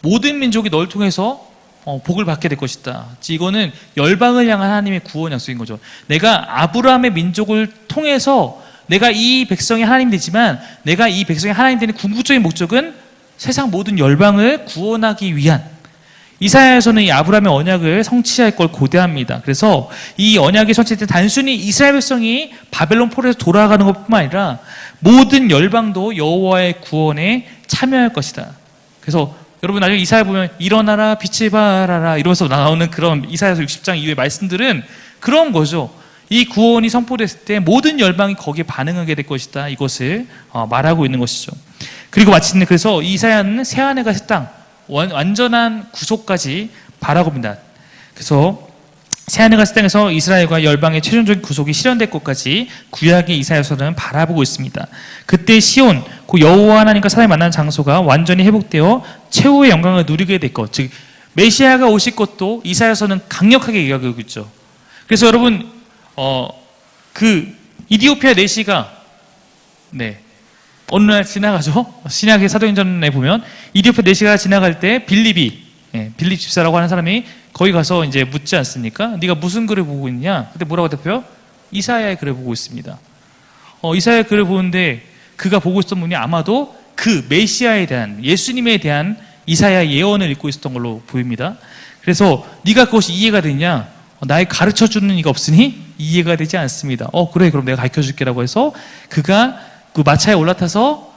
모든 민족이 널 통해서 복을 받게 될 것이다. 이거는 열방을 향한 하나님의 구원 약속인 거죠. 내가 아브라함의 민족을 통해서 내가 이 백성이 하나님 되지만 내가 이 백성이 하나님 되는 궁극적인 목적은 세상 모든 열방을 구원하기 위한, 이사야에서는 이 아브라함의 언약을 성취할 걸 고대합니다. 그래서 이 언약이 성취될 때 단순히 이스라엘 백성이 바벨론 포로에서 돌아가는 것뿐만 아니라 모든 열방도 여호와의 구원에 참여할 것이다. 그래서 여러분 나중에 이사야 보면 일어나라 빛을 발하라 이러면서 나오는 그런 이사야서 60장 이후의 말씀들은 그런 거죠. 이 구원이 선포됐을 때 모든 열방이 거기에 반응하게 될 것이다. 이것을 말하고 있는 것이죠. 그리고 마침내 그래서 이사야는 새하늘과 새 땅, 완전한 구속까지 바라고 봅니다. 그래서 새하늘과 새 땅에서 이스라엘과 열방의 최종적인 구속이 실현될 것까지 구약의 이사야서는 바라보고 있습니다. 그때 시온, 그 여호와 하나님과 사람이 만나는 장소가 완전히 회복되어 최후의 영광을 누리게 될 것, 즉 메시아가 오실 것도 이사야서는 강력하게 얘기하고 있죠. 그래서 여러분 그 이디오피아 내시가 어느 날 지나가죠. 신약의 사도행전에 보면 이디오피아 내시가 지나갈 때 빌립 집사라고 하는 사람이 거기 가서 이제 묻지 않습니까? 네가 무슨 글을 보고 있냐? 그때 뭐라고 대표요? 이사야의 글을 보고 있습니다. 이사야의 글을 보는데 그가 보고 있었던 분이 아마도 그 메시아에 대한, 예수님에 대한 이사야의 예언을 읽고 있었던 걸로 보입니다. 그래서 네가 그것이 이해가 되냐? 나의 가르쳐주는 이가 없으니 이해가 되지 않습니다. 그래, 그럼 내가 가르쳐줄게라고 해서 그가 그 마차에 올라타서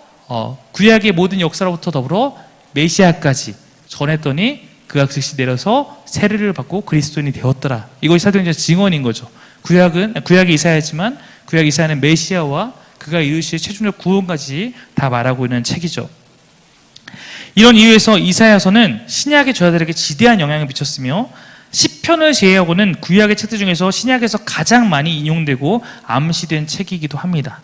구약의 모든 역사로부터 더불어 메시아까지 전했더니 그가 즉시 내려서 세례를 받고 그리스도인이 되었더라. 이것이 사도행전 증언인 거죠. 구약의 이사야지만 구약 이사야는 메시아와 그가 이루실 최종적 구원까지 다 말하고 있는 책이죠. 이런 이유에서 이사야서는 신약의 저자들에게 지대한 영향을 미쳤으며 시편을 제외하고는 구약의 책들 중에서 신약에서 가장 많이 인용되고 암시된 책이기도 합니다.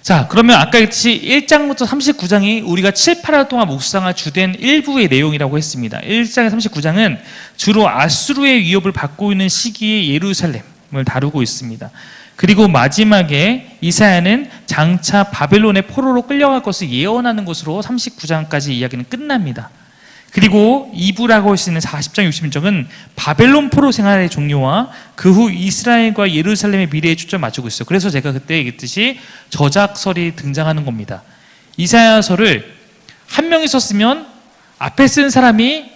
자, 그러면 아까 했듯이 1장부터 39장이 우리가 7, 8월 동안 묵상할 주된 일부의 내용이라고 했습니다. 1장에서 39장은 주로 아수르의 위협을 받고 있는 시기의 예루살렘을 다루고 있습니다. 그리고 마지막에 이사야는 장차 바벨론의 포로로 끌려갈 것을 예언하는 것으로 39장까지 이야기는 끝납니다. 그리고 2부라고 할 수 있는 40장 61장은 바벨론 포로 생활의 종료와 그 후 이스라엘과 예루살렘의 미래에 초점 맞추고 있어요. 그래서 제가 그때 얘기했듯이 저작설이 등장하는 겁니다. 이사야서를 한 명이 썼으면 앞에 쓴 사람이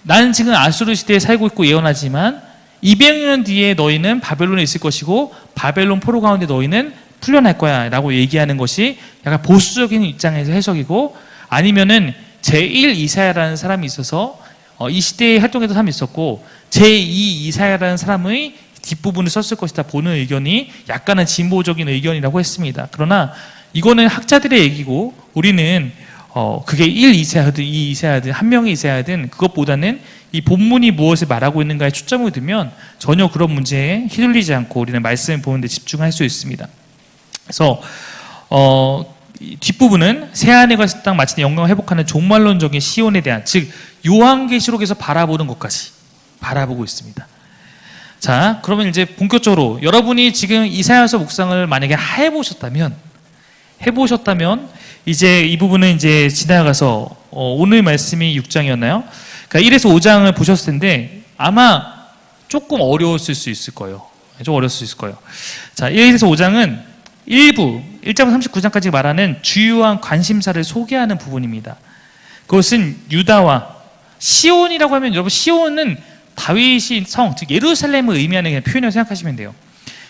나는 지금 아수르 시대에 살고 있고 예언하지만 200년 뒤에 너희는 바벨론에 있을 것이고 바벨론 포로 가운데 너희는 풀려날 거야 라고 얘기하는 것이 약간 보수적인 입장에서 해석이고, 아니면은 제1 이사야라는 사람이 있어서 이 시대에 활동했던 사람이 있었고 제2 이사야라는 사람의 뒷부분을 썼을 것이다 보는 의견이 약간은 진보적인 의견이라고 했습니다. 그러나 이거는 학자들의 얘기고 우리는 그게 1 이사야든 2 이사야든 한 명의 이사야든 그것보다는 이 본문이 무엇을 말하고 있는가에 초점을 두면 전혀 그런 문제에 휘둘리지 않고 우리는 말씀을 보는 데 집중할 수 있습니다. 그래서 뒷부분은 새하늘과 새 땅 마침내 영광을 회복하는 종말론적인 시온에 대한, 즉 요한계시록에서 바라보는 것까지 바라보고 있습니다. 자, 그러면 이제 본격적으로 여러분이 지금 이사야서 묵상을 만약에 해보셨다면 이제 이 부분은 이제 지나가서 오늘 말씀이 6장이었나요? 그러니까 1에서 5장을 보셨을 텐데 아마 조금 어려웠을 수 있을 거예요. 좀 어려웠을 수 있을 거예요. 자, 1에서 5장은 일부 1장부터 39장까지 말하는 주요한 관심사를 소개하는 부분입니다. 그것은 유다와 시온이라고 하면, 여러분 시온은 다윗이 성, 즉 예루살렘을 의미하는 표현이라고 생각하시면 돼요.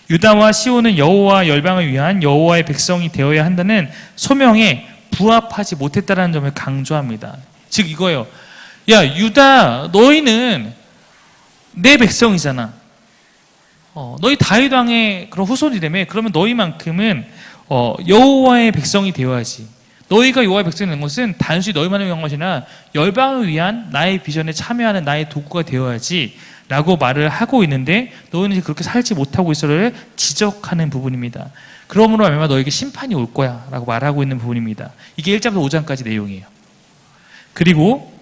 유다와 시온은 여호와 열방을 위한 여호와의 백성이 되어야 한다는 소명에 부합하지 못했다는 점을 강조합니다. 즉 이거예요. 야, 유다 너희는 내 백성이잖아. 너희 다윗 왕의 그런 후손이라며. 그러면 너희만큼은 여호와의 백성이 되어야지. 너희가 여호와의 백성이 되는 것은 단순히 너희만을 위한 것이 아니라 열방을 위한 나의 비전에 참여하는 나의 도구가 되어야지 라고 말을 하고 있는데 너희는 그렇게 살지 못하고 있어를 지적하는 부분입니다. 그러므로 아마 너에게 심판이 올 거야 라고 말하고 있는 부분입니다. 이게 1장부터 5장까지 내용이에요. 그리고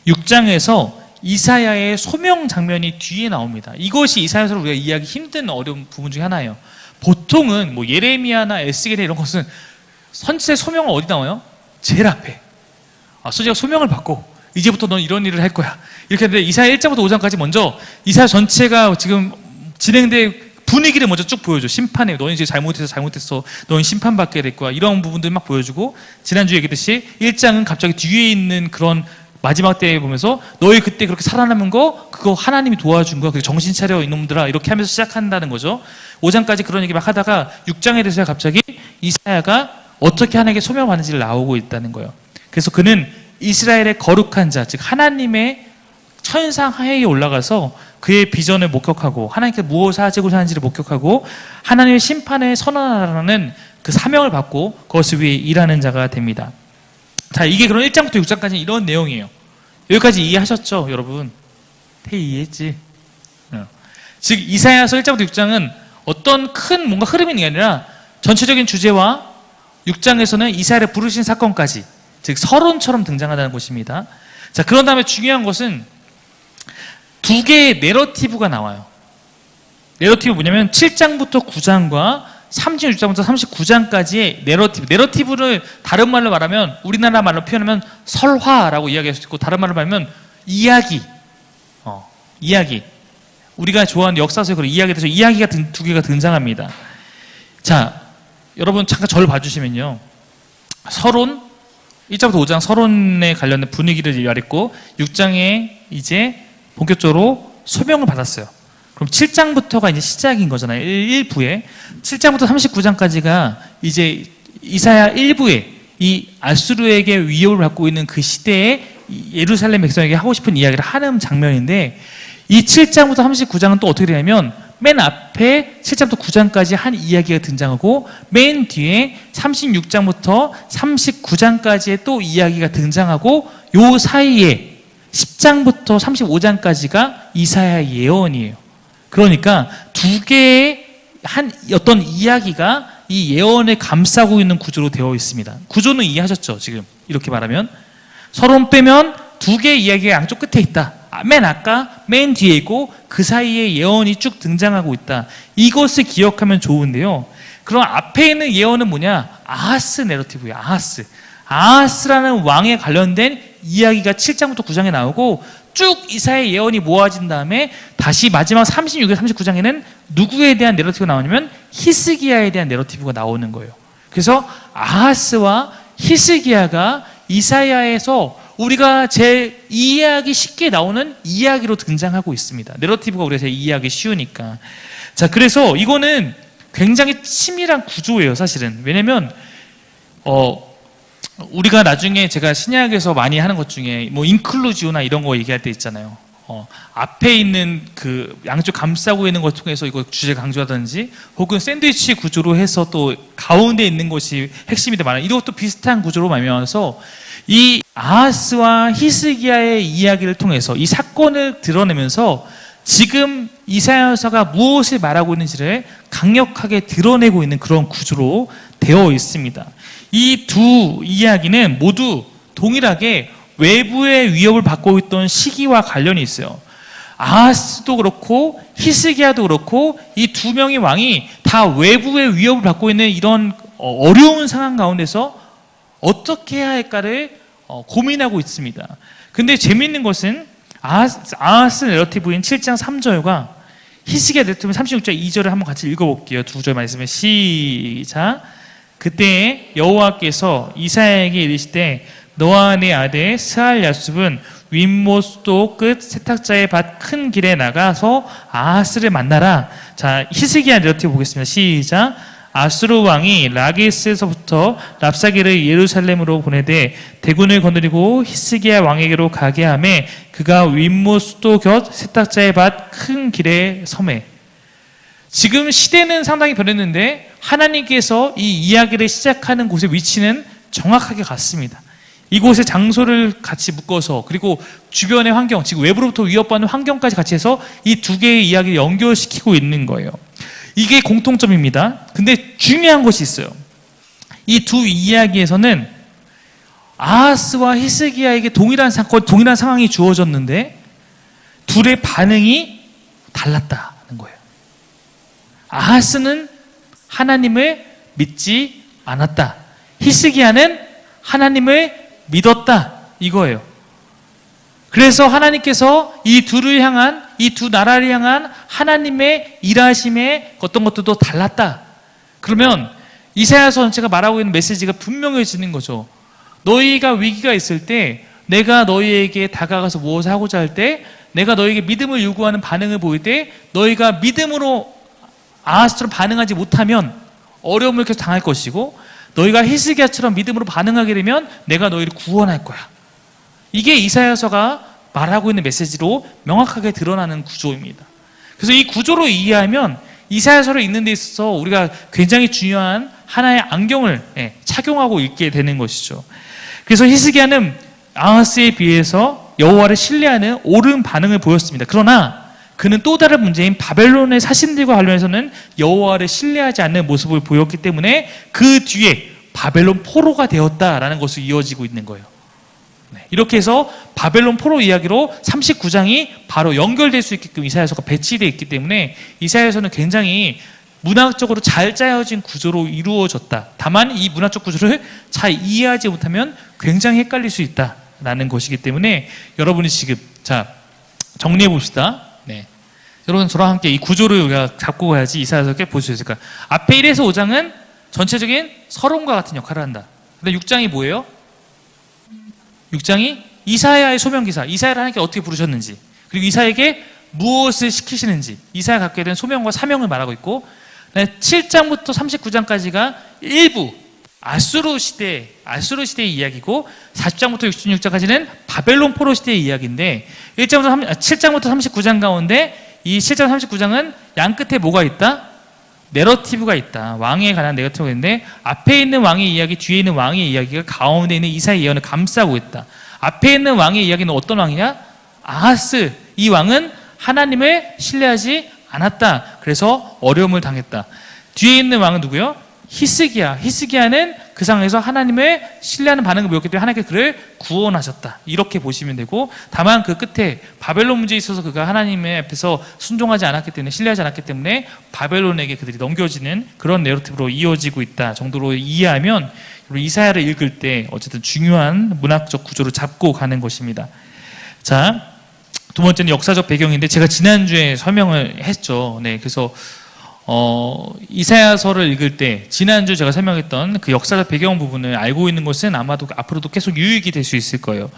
6장에서 이사야의 소명 장면이 뒤에 나옵니다. 이것이 이사야서를 우리가 이해하기 힘든 어려운 부분 중에 하나예요. 보통은 뭐 예레미야나 에스겔 이런 것은 선지자의 소명은 어디 나와요? 제일 앞에. 선지자가 소명을 받고 이제부터 넌 이런 일을 할 거야. 이렇게 했는데 이사야 1장부터 5장까지 먼저 이사야 전체가 지금 진행된 분위기를 먼저 쭉 보여줘. 심판에 너는 이제 잘못했어. 너는 심판받게 될 거야. 이런 부분들 막 보여주고, 지난주에 얘기했듯이 1장은 갑자기 뒤에 있는 그런 마지막 때에 보면서 너희 그때 그렇게 살아남은 거 그거 하나님이 도와준 거야. 그래서 정신 차려 이놈들아 이렇게 하면서 시작한다는 거죠. 5장까지 그런 얘기 막 하다가 6장에 대해서 갑자기 이사야가 어떻게 하나님께 소명받는지를 나오고 있다는 거예요. 그래서 그는 이스라엘의 거룩한 자, 즉 하나님의 천상 하에 올라가서 그의 비전을 목격하고 하나님께 무엇을 하고자 하는지를 목격하고 하나님의 심판에 선언하라는 그 사명을 받고 그것을 위해 일하는 자가 됩니다. 자, 이게 그럼 1장부터 6장까지 이런 내용이에요. 여기까지 이해하셨죠, 여러분? 이해했지? 즉 이사야서 1장부터 6장은 어떤 큰 뭔가 흐름이 아니라 전체적인 주제와 6장에서는 이사야를 부르신 사건까지, 즉 서론처럼 등장한다는 것입니다. 자, 그런 다음에 중요한 것은 두 개의 내러티브가 나와요. 내러티브 뭐냐면 7장부터 9장과 36장부터 39장까지의 내러티브를 다른 말로 말하면, 우리나라 말로 표현하면 설화라고 이야기할 수 있고, 다른 말로 말하면 이야기. 우리가 좋아하는 역사서에 그런 이야기에 대해서 이야기가 두 개가 등장합니다. 자, 여러분 잠깐 저를 봐주시면요. 서론, 1장부터 5장 서론에 관련된 분위기를 말했고, 6장에 이제 본격적으로 소명을 받았어요. 그럼 7장부터가 이제 시작인 거잖아요. 1부에. 7장부터 39장까지가 이제 이사야 1부에 이 아수르에게 위협을 받고 있는 그 시대에 예루살렘 백성에게 하고 싶은 이야기를 하는 장면인데, 이 7장부터 39장은 또 어떻게 되냐면 맨 앞에 7장부터 9장까지 한 이야기가 등장하고 맨 뒤에 36장부터 39장까지의 또 이야기가 등장하고, 요 사이에 10장부터 35장까지가 이사야 예언이에요. 그러니까 두 개의 한 어떤 이야기가 이 예언을 감싸고 있는 구조로 되어 있습니다. 구조는 이해하셨죠? 지금 이렇게 말하면 서론 빼면 두 개의 이야기가 양쪽 끝에 있다. 맨 아까 맨 뒤에 있고 그 사이에 예언이 쭉 등장하고 있다. 이것을 기억하면 좋은데요. 그럼 앞에 있는 예언은 뭐냐? 아하스 내러티브예요. 아하스라는 왕에 관련된 이야기가 7장부터 9장에 나오고, 쭉 이사야의 예언이 모아진 다음에 다시 마지막 36에 39장에는 누구에 대한 내러티브가 나오냐면 히스기야에 대한 내러티브가 나오는 거예요. 그래서 아하스와 히스기야가 이사야에서 우리가 제일 이해하기 쉽게 나오는 이야기로 등장하고 있습니다. 내러티브가 우리가 제일 이해하기 쉬우니까. 자, 그래서 이거는 굉장히 치밀한 구조예요, 사실은. 왜냐면 우리가 나중에 제가 신약에서 많이 하는 것 중에 뭐 인클루지오나 이런 거 얘기할 때 있잖아요. 앞에 있는 그 양쪽 감싸고 있는 것 통해서 이거 주제 강조하든지, 혹은 샌드위치 구조로 해서 또 가운데 있는 것이 핵심이 더 많아요. 이것도 비슷한 구조로 말미암아서 이 아하스와 히스기야의 이야기를 통해서 이 사건을 드러내면서 지금 이사야서가 무엇을 말하고 있는지를 강력하게 드러내고 있는 그런 구조로 되어 있습니다. 이 두 이야기는 모두 동일하게 외부의 위협을 받고 있던 시기와 관련이 있어요. 아하스도 그렇고 히스기야도 그렇고 이 두 명의 왕이 다 외부의 위협을 받고 있는 이런 어려운 상황 가운데서 어떻게 해야 할까를 고민하고 있습니다. 근데 재미있는 것은 아하스 내러티브인 7장 3절과 히스기야 내러티브 36장 2절을 한번 같이 읽어볼게요. 두 절 말씀을 시작. 그때 여호와께서 이사야에게 이르시되 너와 네 아들 스알야숲은 윗못 수도 끝 세탁자의 밭 큰 길에 나가서 아하스를 만나라. 자, 히스기야 내러티브 보겠습니다. 시작. 아수르 왕이 라기스에서부터 랍사기를 예루살렘으로 보내되 대군을 거느리고 히스기야 왕에게로 가게 하매 그가 윗못 수도 곁 세탁자의 밭 큰 길에 섬에. 지금 시대는 상당히 변했는데 하나님께서 이 이야기를 시작하는 곳의 위치는 정확하게 같습니다. 이곳의 장소를 같이 묶어서, 그리고 주변의 환경, 지금 외부로부터 위협받는 환경까지 같이 해서 이 두 개의 이야기를 연결시키고 있는 거예요. 이게 공통점입니다. 근데 중요한 것이 있어요. 이 두 이야기에서는 아하스와 히스기야에게 동일한 사건, 동일한 상황이 주어졌는데 둘의 반응이 달랐다는 거예요. 아하스는 하나님을 믿지 않았다. 히스기야는 하나님을 믿었다. 이거예요. 그래서 하나님께서 이 둘을 향한, 이 두 나라를 향한 하나님의 일하심의 어떤 것들도 달랐다. 그러면 이사야서 전체가 말하고 있는 메시지가 분명해지는 거죠. 너희가 위기가 있을 때, 내가 너희에게 다가가서 무엇을 하고자 할 때, 내가 너희에게 믿음을 요구하는 반응을 보일 때, 너희가 믿음으로 아하스처럼 반응하지 못하면 어려움을 계속 당할 것이고, 너희가 히스기야처럼 믿음으로 반응하게 되면 내가 너희를 구원할 거야. 이게 이사야서가 말하고 있는 메시지로 명확하게 드러나는 구조입니다. 그래서 이 구조로 이해하면 이사야서를 읽는 데 있어서 우리가 굉장히 중요한 하나의 안경을 착용하고 읽게 되는 것이죠. 그래서 히스기야는 아하스에 비해서 여호와를 신뢰하는 옳은 반응을 보였습니다. 그러나 그는 또 다른 문제인 바벨론의 사신들과 관련해서는 여호와를 신뢰하지 않는 모습을 보였기 때문에 그 뒤에 바벨론 포로가 되었다라는 것으로 이어지고 있는 거예요. 이렇게 해서 바벨론 포로 이야기로 39장이 바로 연결될 수 있게끔 이사야서가 배치되어 있기 때문에 이사야서는 굉장히 문학적으로 잘 짜여진 구조로 이루어졌다. 다만 이 문학적 구조를 잘 이해하지 못하면 굉장히 헷갈릴 수 있다라는 것이기 때문에 여러분이 지금 정리해 봅시다. 네. 여러분 저랑 함께 이 구조를 우리가 잡고 가야지 이사야서 꽤 볼 수 있을까. 앞에 1에서 5장은 전체적인 서론과 같은 역할을 한다. 근데 6장이 뭐예요? 6장이 이사야의 소명기사, 이사야를 하나님께 어떻게 부르셨는지, 그리고 이사야에게 무엇을 시키시는지, 이사야가 갖게 된 소명과 사명을 말하고 있고, 7장부터 39장까지가 일부 아수르 시대의 이야기고, 40장부터 66장까지는 바벨론 포로 시대의 이야기인데, 7장부터 39장 가운데 이 7장 39장은 양 끝에 뭐가 있다? 내러티브가 있다. 왕에 관한 내러티브가 있는데, 앞에 있는 왕의 이야기, 뒤에 있는 왕의 이야기가 가운데 있는 이사야의 예언을 감싸고 있다. 앞에 있는 왕의 이야기는 어떤 왕이냐? 아하스. 이 왕은 하나님을 신뢰하지 않았다. 그래서 어려움을 당했다. 뒤에 있는 왕은 누구요? 히스기야. 히스기야는 그 상황에서 하나님을 신뢰하는 반응을 보였기 때문에 하나님께서 그를 구원하셨다. 이렇게 보시면 되고, 다만 그 끝에 바벨론 문제에 있어서 그가 하나님의 앞에서 순종하지 않았기 때문에, 신뢰하지 않았기 때문에 바벨론에게 그들이 넘겨지는 그런 내러티브로 이어지고 있다 정도로 이해하면 이사야를 읽을 때 어쨌든 중요한 문학적 구조를 잡고 가는 것입니다. 자, 두 번째는 역사적 배경인데, 제가 지난주에 설명을 했죠. 네, 그래서 이사야서를 읽을 때 지난주 제가 설명했던 그 역사적 배경 부분을 알고 있는 것은 아마도 앞으로도 계속 유익이 될 수 있을 거예요.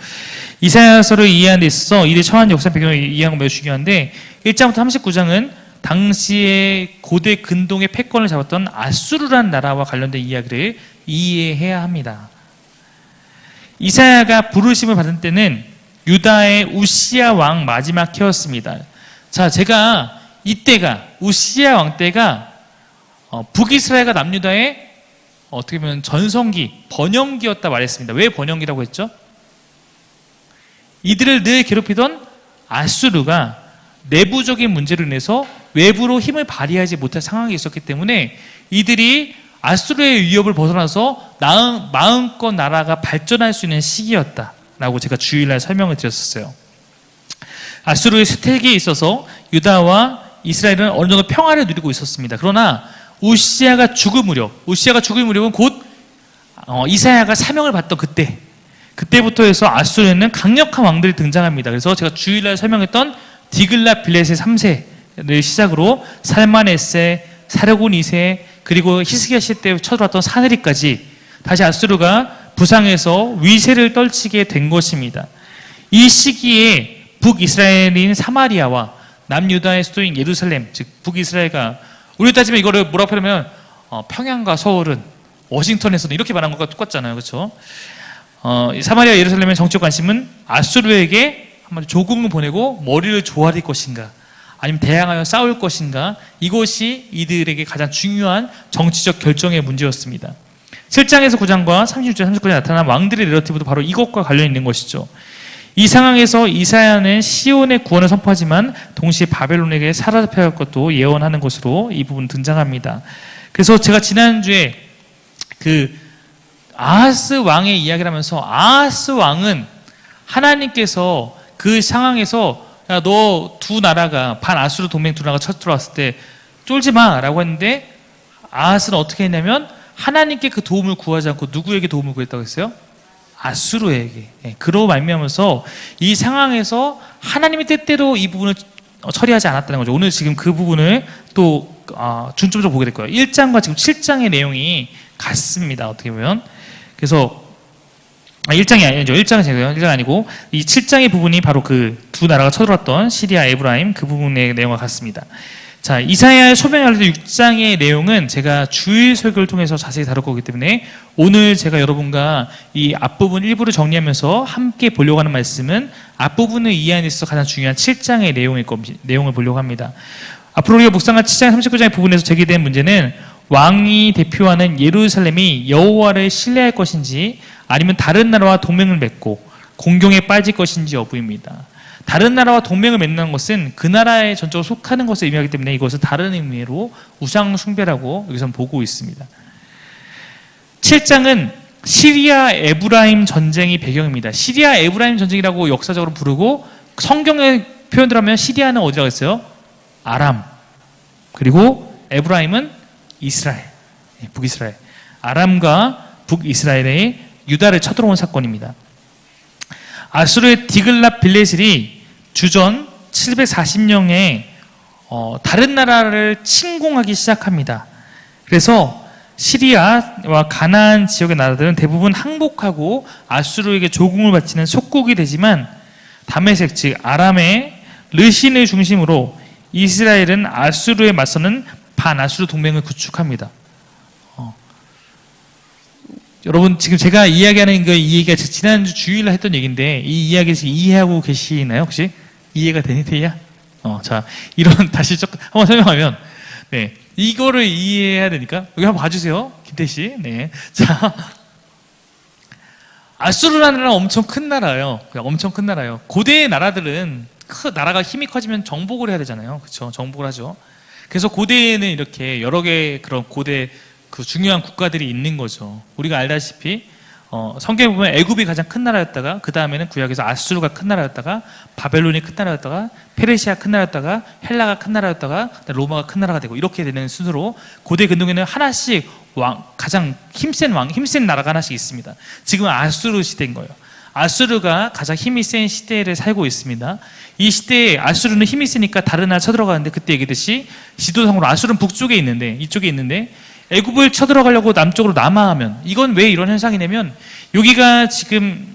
이사야서를 이해하는 데 있어서 이들이 처한 역사 배경을 이해하는 건 매우 중요한데, 1장부터 39장은 당시의 고대 근동의 패권을 잡았던 아수르라는 나라와 관련된 이야기를 이해해야 합니다. 이사야가 부르심을 받은 때는 유다의 우시야 왕 마지막 해였습니다. 자, 제가 이때가 우시야 왕 때가 북이스라엘과 남유다의 어떻게 보면 전성기, 번영기였다 말했습니다. 왜 번영기라고 했죠? 이들을 늘 괴롭히던 아수르가 내부적인 문제로 인해서 외부로 힘을 발휘하지 못할 상황이 있었기 때문에 이들이 아수르의 위협을 벗어나서 마음껏 나라가 발전할 수 있는 시기였다라고 제가 주일날 설명을 드렸었어요. 아수르의 쇠퇴기에 있어서 유다와 이스라엘은 어느 정도 평화를 누리고 있었습니다. 그러나 우시야가 죽을 무렵은 곧 이사야가 사명을 받던 그때부터 해서 아수르에는 강력한 왕들이 등장합니다. 그래서 제가 주일날 설명했던 디글랏 빌레셋 3세를 시작으로 살마네세, 사르곤 2세, 그리고 히스기야 시대 때 쳐들어왔던 사느리까지 다시 아수르가 부상해서 위세를 떨치게 된 것입니다. 이 시기에 북이스라엘인 사마리아와 남유다의 수도인 예루살렘, 즉 북이스라엘과, 우리 따지면 이거를 뭐라고 표현하면 평양과 서울은 워싱턴에서는 이렇게 말한 것과 똑같잖아요. 그렇죠? 사마리아 예루살렘의 정치적 관심은 아수르에게 한번 조공을 보내고 머리를 조아릴 것인가, 아니면 대항하여 싸울 것인가, 이것이 이들에게 가장 중요한 정치적 결정의 문제였습니다. 7장에서 9장과 36장, 39장에 나타난 왕들의 내러티브도 바로 이것과 관련이 있는 것이죠. 이 상황에서 이사야는 시온의 구원을 선포하지만 동시에 바벨론에게 사로잡혀갈 것도 예언하는 것으로 이 부분 등장합니다. 그래서 제가 지난주에 그 아하스 왕의 이야기를 하면서, 아하스 왕은 하나님께서 그 상황에서 야, 너 두 나라가 반아수르 동맹 두 나라가 쳐 들어왔을 때 쫄지 마라고 했는데, 아하스는 어떻게 했냐면 하나님께 그 도움을 구하지 않고 누구에게 도움을 구했다고 했어요? 아수르에게. 그로 말미암아서 이 상황에서 하나님의 뜻대로 이 부분을 처리하지 않았다는 거죠. 오늘 지금 그 부분을 또 중점적으로 보게 될 거예요. 1장과 지금 7장의 내용이 같습니다. 어떻게 보면. 그래서 1장이 아니죠. 1장 아니고 이 7장의 부분이 바로 그 두 나라가 쳐들어왔던 시리아, 에브라임 그 부분의 내용과 같습니다. 자, 이사야의 소명할 때 6장의 내용은 제가 주일 설교를 통해서 자세히 다룰 거기 때문에 오늘 제가 여러분과 이 앞부분 일부를 정리하면서 함께 보려고 하는 말씀은 앞부분을 이해하는 데 있어서 가장 중요한 7장의 내용을 보려고 합니다. 앞으로 우리가 묵상한 7장 39장의 부분에서 제기된 문제는 왕이 대표하는 예루살렘이 여호와를 신뢰할 것인지 아니면 다른 나라와 동맹을 맺고 공경에 빠질 것인지 여부입니다. 다른 나라와 동맹을 맺는 것은 그 나라에 전적으로 속하는 것을 의미하기 때문에 이것을 다른 의미로 우상 숭배라고 여기서 보고 있습니다. 7장은 시리아 에브라임 전쟁이 배경입니다. 시리아 에브라임 전쟁이라고 역사적으로 부르고 성경의 표현대로 하면 시리아는 어디라고 했어요? 아람. 그리고 에브라임은 이스라엘, 북이스라엘. 아람과 북이스라엘의 유다를 쳐들어온 사건입니다. 아수르의 디글랏 빌레셀이 주전 740년에 다른 나라를 침공하기 시작합니다. 그래서 시리아와 가나안 지역의 나라들은 대부분 항복하고 아수르에게 조공을 바치는 속국이 되지만 다메섹 즉 아람의 르신을 중심으로 이스라엘은 아수르에 맞서는 반아수르 동맹을 구축합니다. 여러분 지금 제가 이야기하는 이 얘기가 지난주 주일날 했던 얘기인데 이 이야기를 지금 이해하고 계시나요? 혹시? 이해가 되니 태희야? 자 이런 다시 조금 한번 설명하면 네 이거를 이해해야 되니까 여기 한번 봐주세요. 김태희. 네. 자 아수르라는 나라는 엄청 큰 나라예요. 엄청 큰 나라예요. 고대의 나라들은 나라가 힘이 커지면 정복을 해야 되잖아요. 그렇죠? 정복을 하죠. 그래서 고대에는 이렇게 여러 개의 그런 고대 그 중요한 국가들이 있는 거죠. 우리가 알다시피 성경에 보면 애굽이 가장 큰 나라였다가 그 다음에는 구약에서 아수르가 큰 나라였다가 바벨론이 큰 나라였다가 페르시아 큰 나라였다가 헬라가 큰 나라였다가 로마가 큰 나라가 되고 이렇게 되는 순서로 고대 근동에는 하나씩 가장 힘센 나라가 하나씩 있습니다. 지금은 아수르 시대인 거예요. 아수르가 가장 힘이 센 시대를 살고 있습니다. 이 시대에 아수르는 힘이 세니까 다른 나라 쳐들어가는데 그때 얘기했듯이 지도상으로 아수르는 북쪽에 있는데 이쪽에 있는데 애굽을 쳐들어가려고 남쪽으로 남하하면 이건 왜 이런 현상이냐면 여기가 지금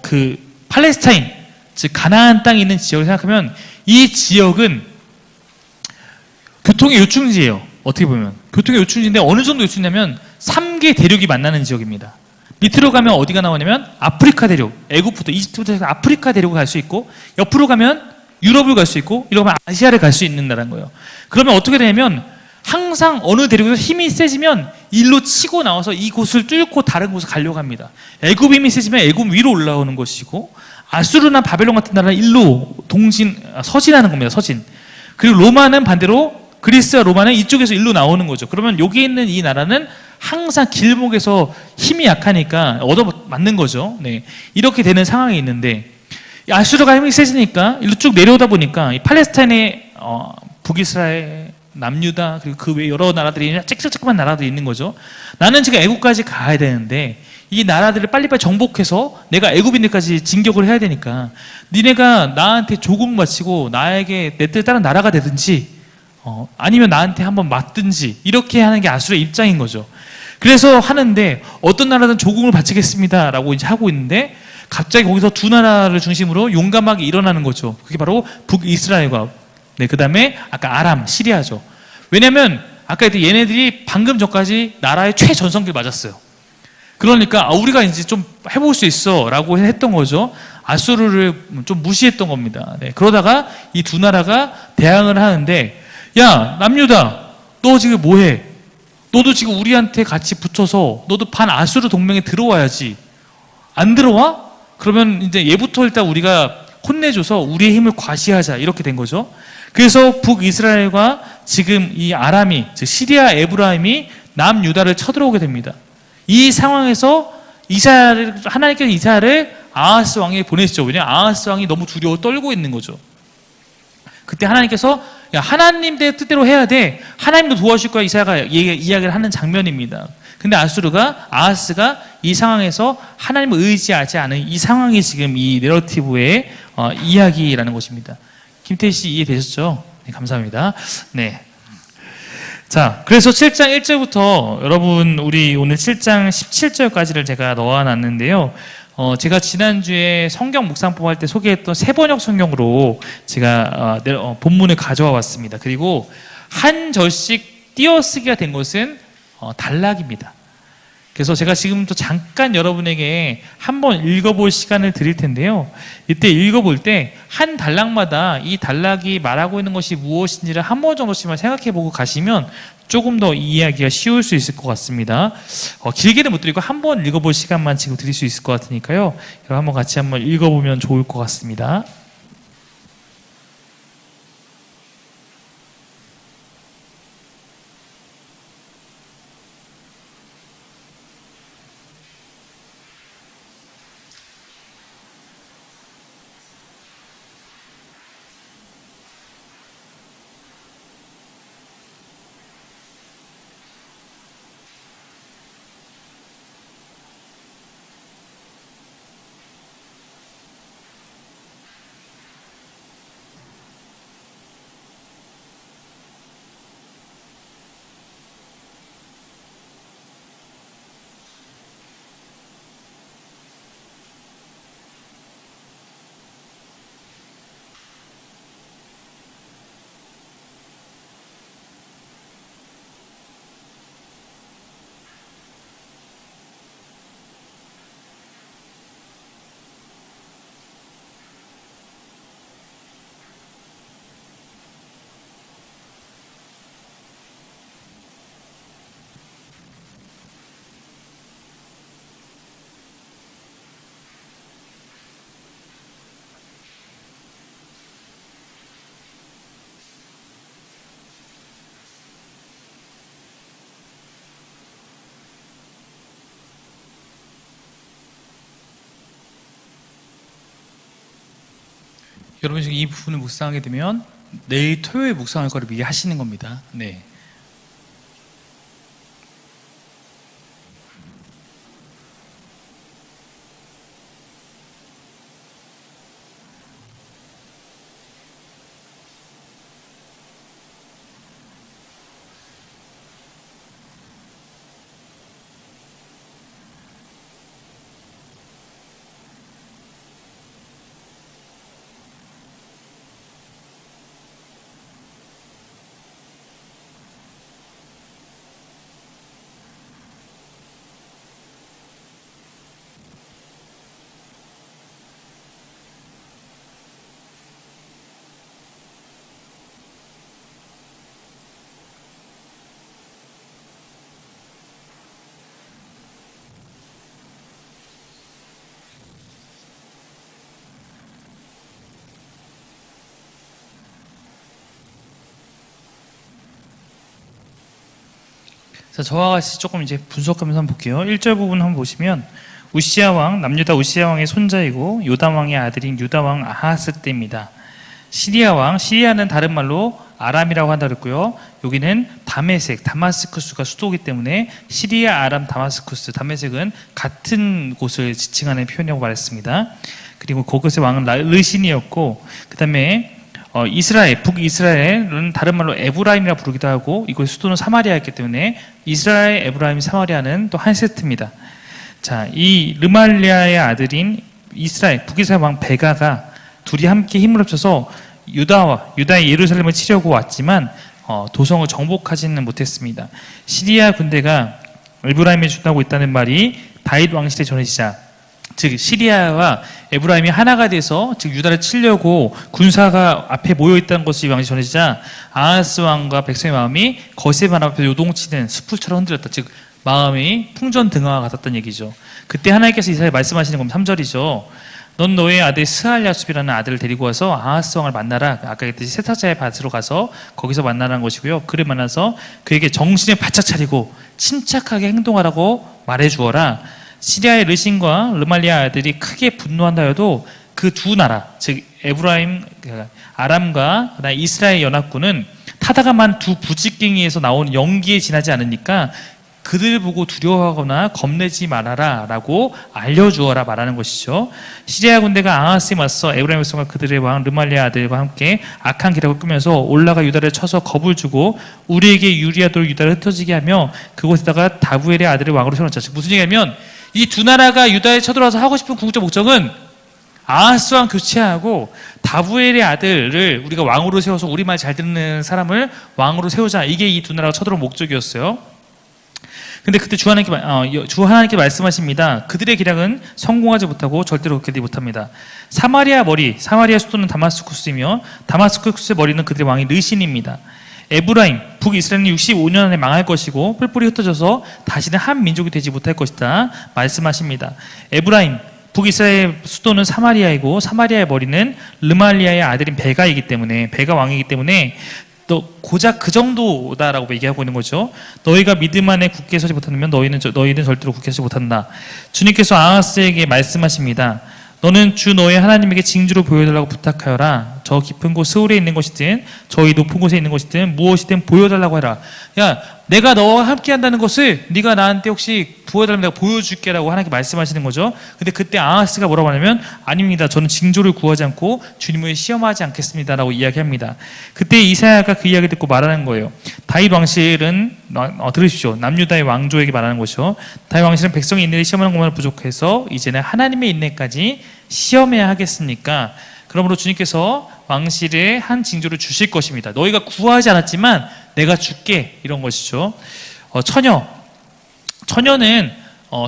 그 팔레스타인 즉 가나안 땅에 있는 지역을 생각하면 이 지역은 교통의 요충지예요. 어떻게 보면 교통의 요충지인데 어느 정도 요충지냐면 3개 대륙이 만나는 지역입니다. 밑으로 가면 어디가 나오냐면 아프리카 대륙, 애굽부터 이집트부터 해서 아프리카 대륙을 갈 수 있고 옆으로 가면 유럽을 갈 수 있고 이러고 가면 아시아를 갈 수 있는 나라인 거예요. 그러면 어떻게 되냐면 항상 어느 대륙에서 힘이 세지면 일로 치고 나와서 이곳을 뚫고 다른 곳을 가려고 합니다. 애굽 힘이 세지면 애굽 위로 올라오는 것이고 아수르나 바벨론 같은 나라는 일로 서진하는 겁니다. 서진. 그리고 로마는 반대로 그리스와 로마는 이쪽에서 일로 나오는 거죠. 그러면 여기 있는 이 나라는 항상 길목에서 힘이 약하니까 얻어맞는 거죠. 네. 이렇게 되는 상황이 있는데 아수르가 힘이 세지니까 일로 쭉 내려오다 보니까 이 팔레스타인의 북이스라엘 남유다 그리고 그 외 여러 나라들이 쬐끄만 나라들이 있는 거죠. 나는 지금 애굽까지 가야 되는데 이 나라들을 빨리빨리 정복해서 내가 애굽인들까지 진격을 해야 되니까 니네가 나한테 조공 바치고 나에게 내 뜻 따른 나라가 되든지 아니면 나한테 한번 맞든지 이렇게 하는 게 아수르의 입장인 거죠. 그래서 하는데 어떤 나라든 조공을 바치겠습니다 라고 이제 하고 있는데 갑자기 거기서 두 나라를 중심으로 용감하게 일어나는 거죠. 그게 바로 북이스라엘과 네, 그 다음에 아까 아람, 시리아죠. 왜냐면 아까 했던 얘네들이 방금 전까지 나라의 최전성기를 맞았어요. 그러니까 우리가 이제 좀 해볼 수 있어 라고 했던 거죠. 아수르를 좀 무시했던 겁니다. 네, 그러다가 이 두 나라가 대항을 하는데 야 남유다 너 지금 뭐해? 너도 지금 우리한테 같이 붙어서 너도 반아수르 동맹에 들어와야지. 안 들어와? 그러면 이제 얘부터 일단 우리가 혼내줘서 우리의 힘을 과시하자 이렇게 된 거죠. 그래서 북이스라엘과 지금 이 아람이 즉 시리아 에브라임이 남유다를 쳐들어오게 됩니다. 이 상황에서 하나님께서 이사야를 아하스 왕에게 보내시죠. 왜냐하면 아하스 왕이 너무 두려워 떨고 있는 거죠. 그때 하나님께서 야 하나님 뜻대로 해야 돼. 하나님도 도와줄 거야. 이사야가 이야기를 하는 장면입니다. 근데 아하스가 이 상황에서 하나님을 의지하지 않은 이 상황이 지금 이 내러티브의 이야기라는 것입니다. 김태희 씨 이해되셨죠? 네, 감사합니다. 네. 자, 그래서 7장 1절부터 여러분 우리 오늘 7장 17절까지를 제가 넣어놨는데요. 제가 지난주에 성경 묵상법 할 때 소개했던 세번역 성경으로 제가 본문을 가져와 왔습니다. 그리고 한 절씩 띄어쓰기가 된 것은 단락입니다. 그래서 제가 지금부터 잠깐 여러분에게 한번 읽어볼 시간을 드릴 텐데요. 이때 읽어볼 때 한 단락마다 이 단락이 말하고 있는 것이 무엇인지를 한 번 정도씩만 생각해보고 가시면 조금 더 이 이야기가 쉬울 수 있을 것 같습니다. 길게는 못 드리고 한 번 읽어볼 시간만 지금 드릴 수 있을 것 같으니까요. 여러분 한번 같이 한번 읽어보면 좋을 것 같습니다. 여러분 지금 이 부분을 묵상하게 되면 내일 토요일 묵상할 거를 미리 하시는 겁니다. 네. 자, 저와 같이 조금 이제 분석하면서 한번 볼게요. 1절 부분 한번 보시면 우시야 왕, 남유다 우시야 왕의 손자이고 요담 왕의 아들인 유다 왕 아하스 때입니다. 시리아 왕, 시리아는 다른 말로 아람이라고 한다 그랬고요. 여기는 다메섹, 다마스쿠스가 수도이기 때문에 시리아, 아람, 다마스쿠스, 다메섹은 같은 곳을 지칭하는 표현이라고 말했습니다. 그리고 그곳의 왕은 르신이었고, 그 다음에 이스라엘, 북이스라엘은 다른 말로 에브라임이라고 부르기도 하고, 이곳의 수도는 사마리아였기 때문에 이스라엘, 에브라임, 사마리아는 또 한 세트입니다. 자, 이 르말리아의 아들인 이스라엘, 북이스라엘 왕 베가가 둘이 함께 힘을 합쳐서 유다의 예루살렘을 치려고 왔지만 도성을 정복하지는 못했습니다. 시리아 군대가 에브라임에 준하고 있다는 말이 다윗 왕 시대 전해지자, 즉 시리아와 에브라임이 하나가 돼서 즉 유다를 치려고 군사가 앞에 모여 있다는 것이 왕이 전해지자 아하스 왕과 백성의 마음이 거센 바람 앞에 요동치는 숯불처럼 흔들렸다. 즉 마음이 풍전등화가 같았던 얘기죠. 그때 하나님께서 이사야에 말씀하시는 건 3절이죠. 넌 너의 아들 스알야숲이라는 아들을 데리고 와서 아하스 왕을 만나라. 아까 얘기했듯이 세타자의 밭으로 가서 거기서 만나라는 것이고요. 그를 만나서 그에게 정신을 바짝 차리고 침착하게 행동하라고 말해주어라. 시리아의 르신과 르말리아 아들이 크게 분노한다 해도 그 두 나라, 즉 에브라임, 아람과 이스라엘 연합군은 타다가만 두 부직갱이에서 나온 연기에 지나지 않으니까 그들 보고 두려워하거나 겁내지 말아라 라고 알려주어라 말하는 것이죠. 시리아 군대가 아하스에 맞서 에브라임 백성과 그들의 왕 르말리아 아들과 함께 악한 계략을 꾸면서 올라가 유다를 쳐서 겁을 주고 우리에게 유리하도록 유다를 흩어지게 하며 그곳에다가 다부엘의 아들을 왕으로 세워놓자. 즉 무슨 얘기냐면 이 두 나라가 유다에 쳐들어와서 하고 싶은 궁극적 목적은 아하스왕 교체하고 다부엘의 아들을 우리가 왕으로 세워서 우리 말 잘 듣는 사람을 왕으로 세우자. 이게 이 두 나라가 쳐들어온 목적이었어요. 근데 그때 주 하나님께 말씀하십니다. 그들의 계략은 성공하지 못하고 절대로 그렇게 되지 못합니다. 사마리아 수도는 다마스쿠스이며 다마스쿠스의 머리는 그들의 왕이 르신입니다. 에브라임, 북이스라엘은 65년 안에 망할 것이고 뿔뿔이 흩어져서 다시는 한 민족이 되지 못할 것이다 말씀하십니다. 에브라임, 북이스라엘 수도는 사마리아이고 사마리아의 머리는 르말리아의 아들인 베가이기 때문에 베가 왕이기 때문에 또 고작 그 정도다라고 얘기하고 있는 거죠. 너희가 믿음 안에 굳게 서지 못한다면 너희는 절대로 굳게 서지 못한다. 주님께서 아하스에게 말씀하십니다. 너는 주 너의 하나님에게 징조를 보여달라고 부탁하여라. 저 깊은 곳 스올에 있는 것이든 저희 높은 곳에 있는 것이든 무엇이든 보여달라고 해라. 야, 내가 너와 함께 한다는 것을 네가 나한테 혹시 보여달라면 내가 보여줄게라고 하나님께 말씀하시는 거죠. 근데 그때 아하스가 뭐라고 하냐면 아닙니다. 저는 징조를 구하지 않고 주님을 시험하지 않겠습니다라고 이야기합니다. 그때 이사야가 그 이야기 듣고 말하는 거예요. 다윗 왕실은 들으십시오. 남유다의 왕조에게 말하는 것이죠. 다윗 왕실은 백성의 인내를 시험하는 것만 부족해서 이제는 하나님의 인내까지 시험해야 하겠습니까? 그러므로 주님께서 왕실에 한 징조를 주실 것입니다. 너희가 구하지 않았지만 내가 줄게, 이런 것이죠. 처녀는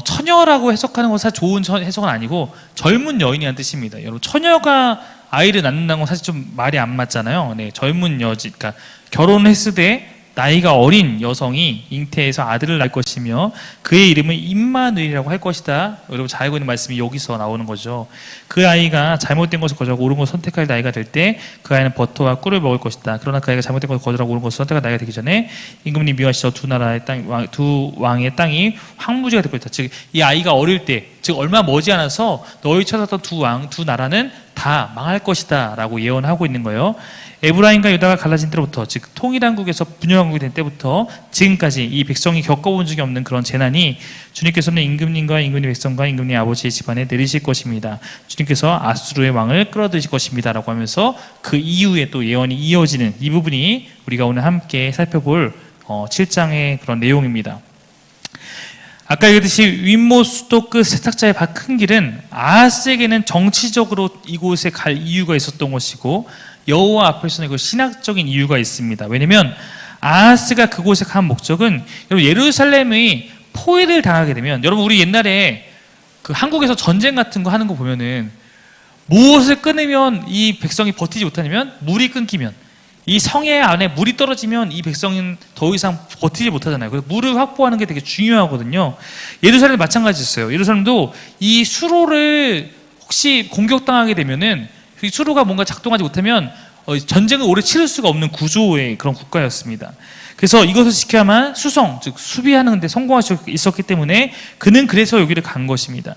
처녀라고 해석하는 것은 사실 좋은 해석은 아니고 젊은 여인이라는 뜻입니다. 여러분, 처녀가 아이를 낳는다는 건 사실 좀 말이 안 맞잖아요. 네, 젊은 그러니까 결혼했을 때 나이가 어린 여성이 잉태해서 아들을 낳을 것이며 그의 이름은 임마누엘이라고 할 것이다. 여러분 잘 알고 있는 말씀이 여기서 나오는 거죠. 그 아이가 잘못된 것을 거절하고 옳은 것을 선택할 나이가 될 때 그 아이는 버터와 꿀을 먹을 것이다. 그러나 그 아이가 잘못된 것을 거절하고 옳은 것을 선택할 나이가 되기 전에 임금님 미워하시죠. 두 왕의 땅이 황무지가 될 것이다. 즉 이 아이가 어릴 때, 즉 얼마 머지않아서 너희 찾았던 두 나라는 다 망할 것이다 라고 예언하고 있는 거예요. 에브라임과 유다가 갈라진 때로부터, 즉 통일한국에서 분열한국이 된 때부터 지금까지 이 백성이 겪어본 적이 없는 그런 재난이 주님께서는 임금님과 임금님 백성과 임금님 아버지의 집안에 내리실 것입니다. 주님께서 아수르의 왕을 끌어들이실 것입니다 라고 하면서 그 이후에 또 예언이 이어지는 이 부분이 우리가 오늘 함께 살펴볼 7장의 그런 내용입니다. 아까 얘기했듯이 윗모 수도 끝 세탁자의 발 큰 길은 아하스에게는 정치적으로 이곳에 갈 이유가 있었던 것이고 여호와 앞에서는 그 신학적인 이유가 있습니다. 왜냐하면 아하스가 그곳에 간 목적은 여러분 예루살렘의 포위를 당하게 되면, 여러분 우리 옛날에 그 한국에서 전쟁 같은 거 하는 거 보면은 무엇을 끊으면 이 백성이 버티지 못하냐면 물이 끊기면, 이 성에 안에 물이 떨어지면 이 백성은 더 이상 버티지 못하잖아요. 그래서 물을 확보하는 게 되게 중요하거든요. 예루살렘도 마찬가지였어요. 예루살렘도 이 수로를 혹시 공격당하게 되면은 이 수로가 뭔가 작동하지 못하면 전쟁을 오래 치를 수가 없는 구조의 그런 국가였습니다. 그래서 이것을 지켜야만 수성, 즉 수비하는 데 성공할 수 있었기 때문에 그는 그래서 여기를 간 것입니다.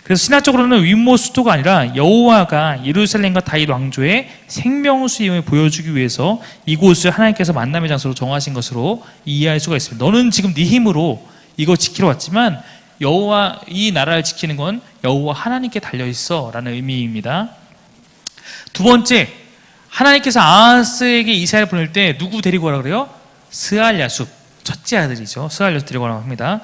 그래서 신학적으로는 윗모 수도가 아니라 여호와가 예루살렘과 다윗 왕조의 생명수임을 보여주기 위해서 이곳을 하나님께서 만남의 장소로 정하신 것으로 이해할 수가 있습니다. 너는 지금 네 힘으로 이거 지키러 왔지만 여호와, 이 나라를 지키는 건 여호와 하나님께 달려있어 라는 의미입니다. 두 번째, 하나님께서 아하스에게 이사야를 보낼 때 누구 데리고 오라고 그래요? 스알야숲, 첫째 아들이죠. 스알야숲 데리고 오라고 합니다.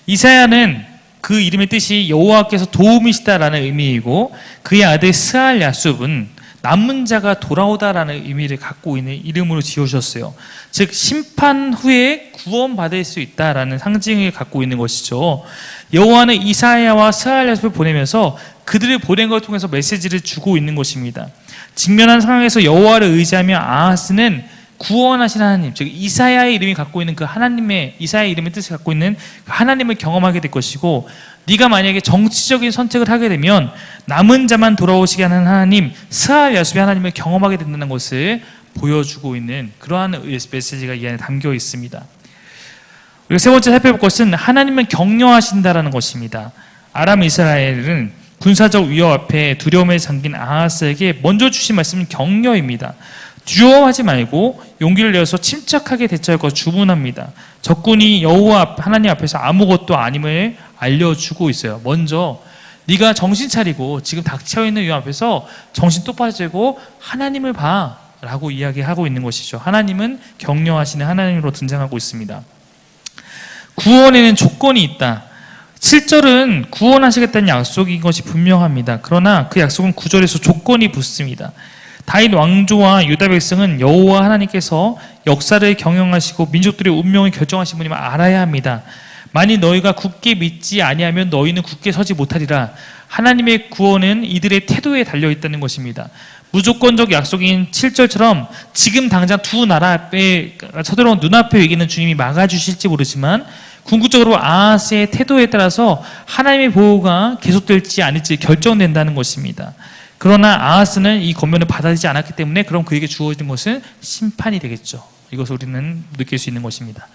이사야는 그 이름의 뜻이 여호와께서 도움이시다라는 의미이고 그의 아들 스알야숲은 남은 자가 돌아오다라는 의미를 갖고 있는 이름으로 지어주셨어요. 즉 심판 후에 구원받을 수 있다라는 상징을 갖고 있는 것이죠. 여호와는 이사야와 스알야숲을 보내면서 그들을 보낸 걸 통해서 메시지를 주고 있는 것입니다. 직면한 상황에서 여호와를 의지하며 아하스는 구원하신 하나님, 즉 이사야의 이름이 갖고 있는 그 하나님의, 이사야의 이름의 뜻을 갖고 있는 그 하나님을 경험하게 될 것이고, 네가 만약에 정치적인 선택을 하게 되면 남은 자만 돌아오시게 하는 하나님, 스알야숲의 하나님을 경험하게 된다는 것을 보여주고 있는 그러한 메시지가 이 안에 담겨 있습니다. 그리고 세 번째 살펴볼 것은 하나님을 격려하신다라는 것입니다. 아람 이스라엘은 군사적 위협 앞에 두려움에 잠긴 아하스에게 먼저 주신 말씀은 격려입니다. 두려워하지 말고 용기를 내어서 침착하게 대처할 것 주문합니다. 적군이 여호와 하나님 앞에서 아무것도 아님을 알려주고 있어요. 먼저 네가 정신 차리고 지금 닥쳐있는 이 앞에서 정신 똑바로 차리고 하나님을 봐 라고 이야기하고 있는 것이죠. 하나님은 격려하시는 하나님으로 등장하고 있습니다. 구원에는 조건이 있다. 7절은 구원하시겠다는 약속인 것이 분명합니다. 그러나 그 약속은 9절에서 조건이 붙습니다. 다윗 왕조와 유다 백성은 여호와 하나님께서 역사를 경영하시고 민족들의 운명을 결정하신 분임을 알아야 합니다. 만일 너희가 굳게 믿지 아니하면 너희는 굳게 서지 못하리라. 하나님의 구원은 이들의 태도에 달려있다는 것입니다. 무조건적 약속인 7절처럼 지금 당장 두 나라 앞에 쳐들어온 눈앞의 위기는 주님이 막아주실지 모르지만 궁극적으로 아하스의 태도에 따라서 하나님의 보호가 계속될지 아닐지 결정된다는 것입니다. 그러나 아하스는 이 권면을 받아들이지 않았기 때문에 그럼 그에게 주어진 것은 심판이 되겠죠. 이것을 우리는 느낄 수 있는 것입니다.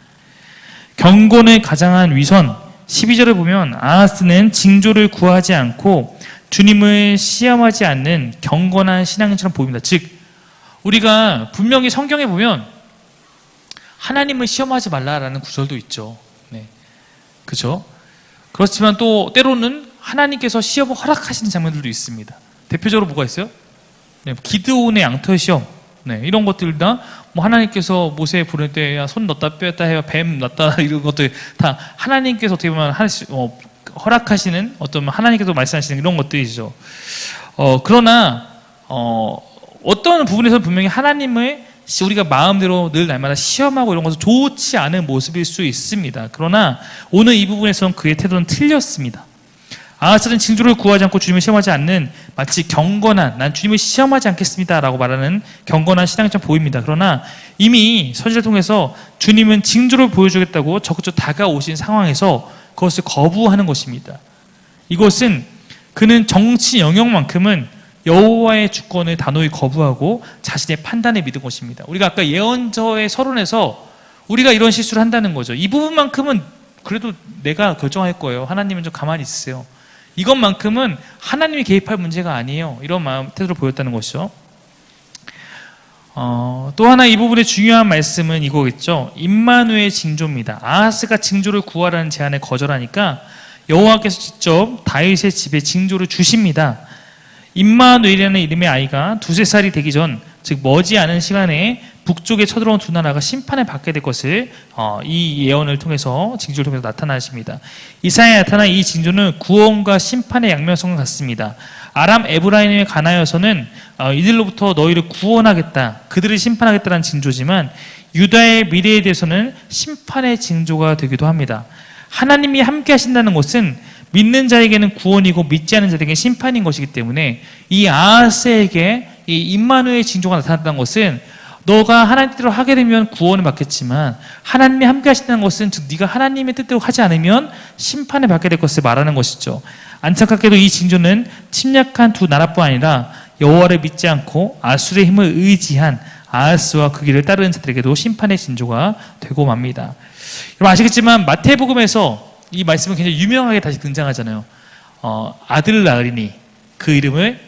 경건을 가장한 위선 12절을 보면 아하스는 징조를 구하지 않고 주님을 시험하지 않는 경건한 신앙인처럼 보입니다. 즉 우리가 분명히 성경에 보면 하나님을 시험하지 말라라는 구절도 있죠. 네, 그렇죠? 그렇지만 또 때로는 하나님께서 시험을 허락하시는 장면들도 있습니다. 대표적으로 뭐가 있어요? 네, 기드온의 양털 시험. 네, 이런 것들 다 뭐 하나님께서 모세 부를 때 손 넣었다 뺐다 해요, 뱀 넣었다 이런 것들 다 하나님께서 어떻게 보면 허락하시는 어떤 하나님께서 말씀하시는 이런 것들이죠. 그러나 어떤 부분에서 분명히 하나님을 우리가 마음대로 늘 날마다 시험하고 이런 것은 좋지 않은 모습일 수 있습니다. 그러나 오늘 이 부분에서는 그의 태도는 틀렸습니다. 아하스는 징조를 구하지 않고 주님을 시험하지 않는 마치 경건한 난 주님을 시험하지 않겠습니다 라고 말하는 경건한 신앙처럼 보입니다. 그러나 이미 선지자를 통해서 주님은 징조를 보여주겠다고 적극적으로 다가오신 상황에서 그것을 거부하는 것입니다. 이것은 그는 정치 영역만큼은 여호와의 주권을 단호히 거부하고 자신의 판단에 믿은 것입니다. 우리가 아까 예언서의 서론에서 우리가 이런 실수를 한다는 거죠. 이 부분만큼은 그래도 내가 결정할 거예요. 하나님은 좀 가만히 있으세요. 이것만큼은 하나님이 개입할 문제가 아니에요. 이런 마음 태도를 보였다는 것이죠. 또 하나 이 부분의 중요한 말씀은 이거겠죠. 임마누엘 징조입니다. 아하스가 징조를 구하라는 제안을 거절하니까 여호와께서 직접 다윗의 집에 징조를 주십니다. 임마누엘이라는 이름의 아이가 2~3살이 되기 전, 즉 머지않은 시간에 북쪽에 쳐들어온 두 나라가 심판을 받게 될 것을 이 예언을 통해서 징조를 통해서 나타나십니다. 이사야에 나타난 이 징조는 구원과 심판의 양면성과 같습니다. 아람 에브라임에 관하여서는 이들로부터 너희를 구원하겠다, 그들을 심판하겠다는 징조지만 유다의 미래에 대해서는 심판의 징조가 되기도 합니다. 하나님이 함께 하신다는 것은 믿는 자에게는 구원이고 믿지 않는 자에게는 심판인 것이기 때문에 이 아하스에게 이 임마누엘 징조가 나타났다는 것은 너가 하나님 뜻대로 하게 되면 구원을 받겠지만 하나님이 함께 하신다는 것은 즉 네가 하나님의 뜻대로 하지 않으면 심판을 받게 될 것을 말하는 것이죠. 안타깝게도 이 징조는 침략한 두 나라뿐 아니라 여호와를 믿지 않고 아술의 힘을 의지한 아하스와 그 길을 따르는 자들에게도 심판의 징조가 되고 맙니다. 여러분 아시겠지만 마태복음에서 이 말씀은 굉장히 유명하게 다시 등장하잖아요. 아들 낳으리니 그 이름을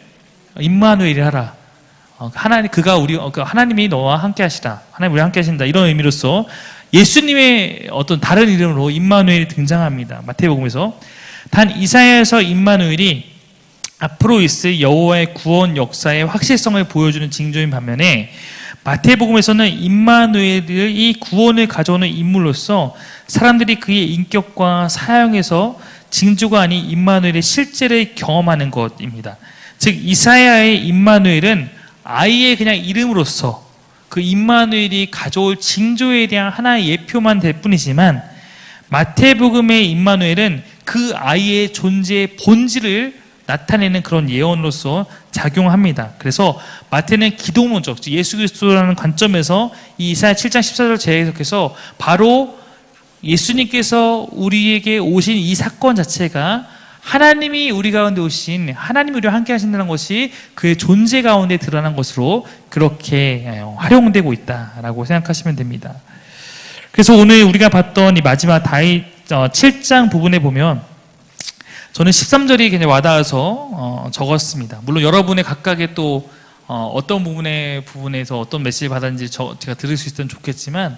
임마누엘이 하라. 하나님이 너와 함께 하시다. 하나님 우리와 함께 하신다. 이런 의미로서 예수님의 어떤 다른 이름으로 임마누엘이 등장합니다. 마태복음에서. 단 이사야에서 임마누엘이 앞으로 있을 여호와의 구원 역사의 확실성을 보여주는 징조인 반면에 마태복음에서는 임마누엘이 구원을 가져오는 인물로서 사람들이 그의 인격과 사역에서 징조가 아닌 임마누엘의 실제를 경험하는 것입니다. 즉 이사야의 임마누엘은 아이의 그냥 이름으로서 그 임마누엘이 가져올 징조에 대한 하나의 예표만 될 뿐이지만 마태복음의 임마누엘은 그 아이의 존재의 본질을 나타내는 그런 예언으로서 작용합니다. 그래서 마태는 기도문적, 즉 예수 그리스도라는 관점에서 이 이사야 7장 14절을 재해석해서 바로 예수님께서 우리에게 오신 이 사건 자체가 하나님이 우리 가운데 오신, 하나님이 우리와 함께 하신다는 것이 그의 존재 가운데 드러난 것으로 그렇게 활용되고 있다라고 생각하시면 됩니다. 그래서 오늘 우리가 봤던 이 마지막 다윗 7장 부분에 보면 저는 13절이 굉장히 와닿아서 적었습니다. 물론 여러분의 각각의 또 어떤 부분에서 어떤 메시지를 받았는지 제가 들을 수 있으면 좋겠지만,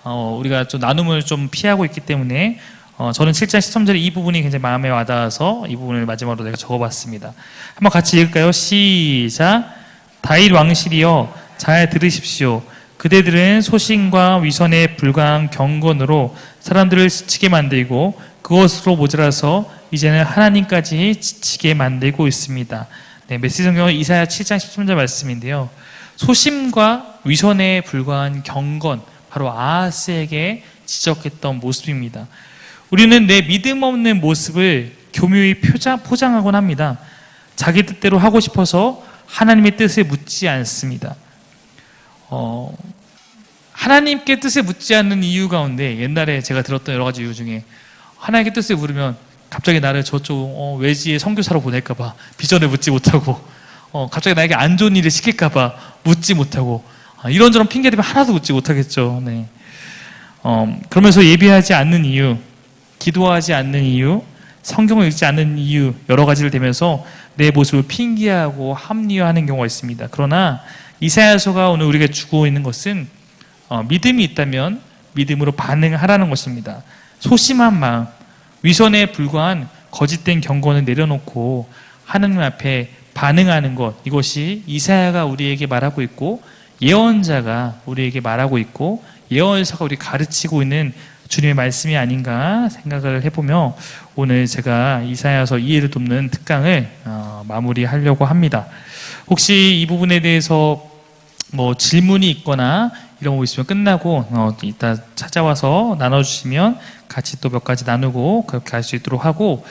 우리가 좀 나눔을 좀 피하고 있기 때문에, 저는 7장 13절에 이 부분이 굉장히 마음에 와닿아서 이 부분을 마지막으로 내가 적어봤습니다. 한번 같이 읽을까요? 시작. 다윗 왕실이여 잘 들으십시오. 그대들은 소신과 위선에 불과한 경건으로 사람들을 지치게 만들고 그것으로 모자라서 이제는 하나님까지 지치게 만들고 있습니다. 네, 메시지 성경은 이사야 7장 13절 말씀인데요. 소심과 위선에 불과한 경건, 바로 아하스에게 지적했던 모습입니다. 우리는 내 믿음 없는 모습을 교묘히 포장하곤 합니다. 자기 뜻대로 하고 싶어서 하나님의 뜻에 묻지 않습니다. 하나님께 뜻에 묻지 않는 이유 가운데 옛날에 제가 들었던 여러 가지 이유 중에 하나님께 뜻에 물으면 갑자기 나를 저쪽 외지에 선교사로 보낼까봐 비전을 묻지 못하고 갑자기 나에게 안 좋은 일을 시킬까봐 묻지 못하고 이런저런 핑계대면 하나도 묻지 못하겠죠. 네. 그러면서 예배하지 않는 이유, 기도하지 않는 이유, 성경을 읽지 않는 이유 여러 가지를 대면서 내 모습을 핑계하고 합리화하는 경우가 있습니다. 그러나 이사야서가 오늘 우리에게 주고 있는 것은 믿음이 있다면 믿음으로 반응하라는 것입니다. 소심한 마음, 위선에 불과한 거짓된 경건을 내려놓고 하나님 앞에 반응하는 것, 이것이 이사야가 우리에게 말하고 있고 예언자가 우리에게 말하고 있고 예언서가 우리 가르치고 있는 주님의 말씀이 아닌가 생각을 해보며 오늘 제가 이사야서 이해를 돕는 특강을 마무리하려고 합니다. 혹시 이 부분에 대해서 뭐 질문이 있거나 이런 거 있으면 끝나고 이따 찾아와서 나눠주시면 같이 또 몇 가지 나누고 그렇게 할 수 있도록 하고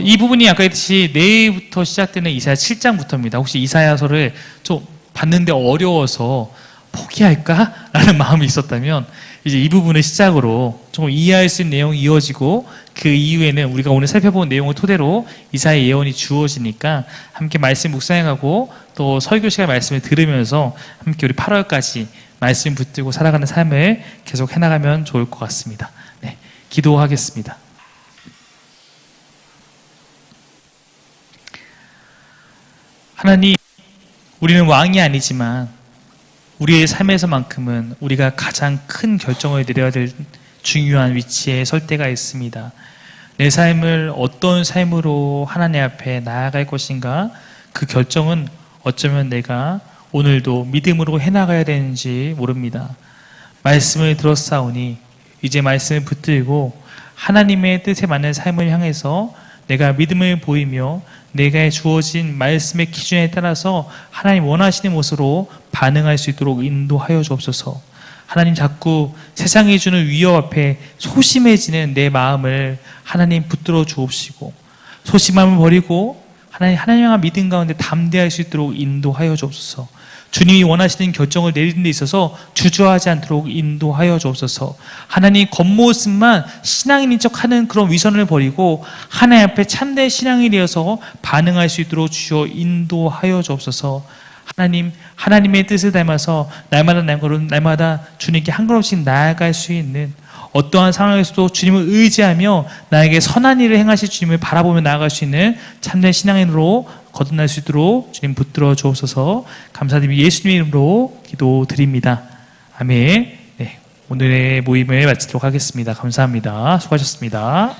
이 부분이 아까 했듯이 내일부터 시작되는 이사야 7장부터입니다. 혹시 이사야서를 좀 봤는데 어려워서 포기할까? 라는 마음이 있었다면 이제 이 부분을 시작으로 좀 이해할 수 있는 내용이 이어지고 그 이후에는 우리가 오늘 살펴본 내용을 토대로 이사야의 예언이 주어지니까 함께 말씀 묵상해가고 또 설교 시간 말씀을 들으면서 함께 우리 8월까지 말씀 붙들고 살아가는 삶을 계속 해나가면 좋을 것 같습니다. 네, 기도하겠습니다. 하나님, 우리는 왕이 아니지만 우리의 삶에서만큼은 우리가 가장 큰 결정을 내려야 될 중요한 위치에 설 때가 있습니다. 내 삶을 어떤 삶으로 하나님 앞에 나아갈 것인가, 그 결정은 어쩌면 내가 오늘도 믿음으로 해나가야 되는지 모릅니다. 말씀을 들었사오니 이제 말씀을 붙들고 하나님의 뜻에 맞는 삶을 향해서 내가 믿음을 보이며 내가 주어진 말씀의 기준에 따라서 하나님 원하시는 모습으로 반응할 수 있도록 인도하여 주옵소서. 하나님, 자꾸 세상이 주는 위협 앞에 소심해지는 내 마음을 하나님 붙들어 주옵시고 소심함을 버리고 하나님 향한 믿음 가운데 담대할 수 있도록 인도하여 주옵소서. 주님이 원하시는 결정을 내리는 데 있어서 주저하지 않도록 인도하여 주옵소서. 하나님, 겉모습만 신앙인인 척하는 그런 위선을 버리고 하나님 앞에 참된 신앙이 되어서 반응할 수 있도록 주여 인도하여 주옵소서. 하나님, 하나님의 뜻을 닮아서 날마다 주님께 한 걸음씩 나아갈 수 있는 어떠한 상황에서도 주님을 의지하며 나에게 선한 일을 행하실 주님을 바라보며 나아갈 수 있는 참된 신앙인으로 거듭날 수 있도록 주님 붙들어 주옵소서. 감사드리며 예수님의 이름으로 기도드립니다. 아멘. 네, 오늘의 모임을 마치도록 하겠습니다. 감사합니다. 수고하셨습니다.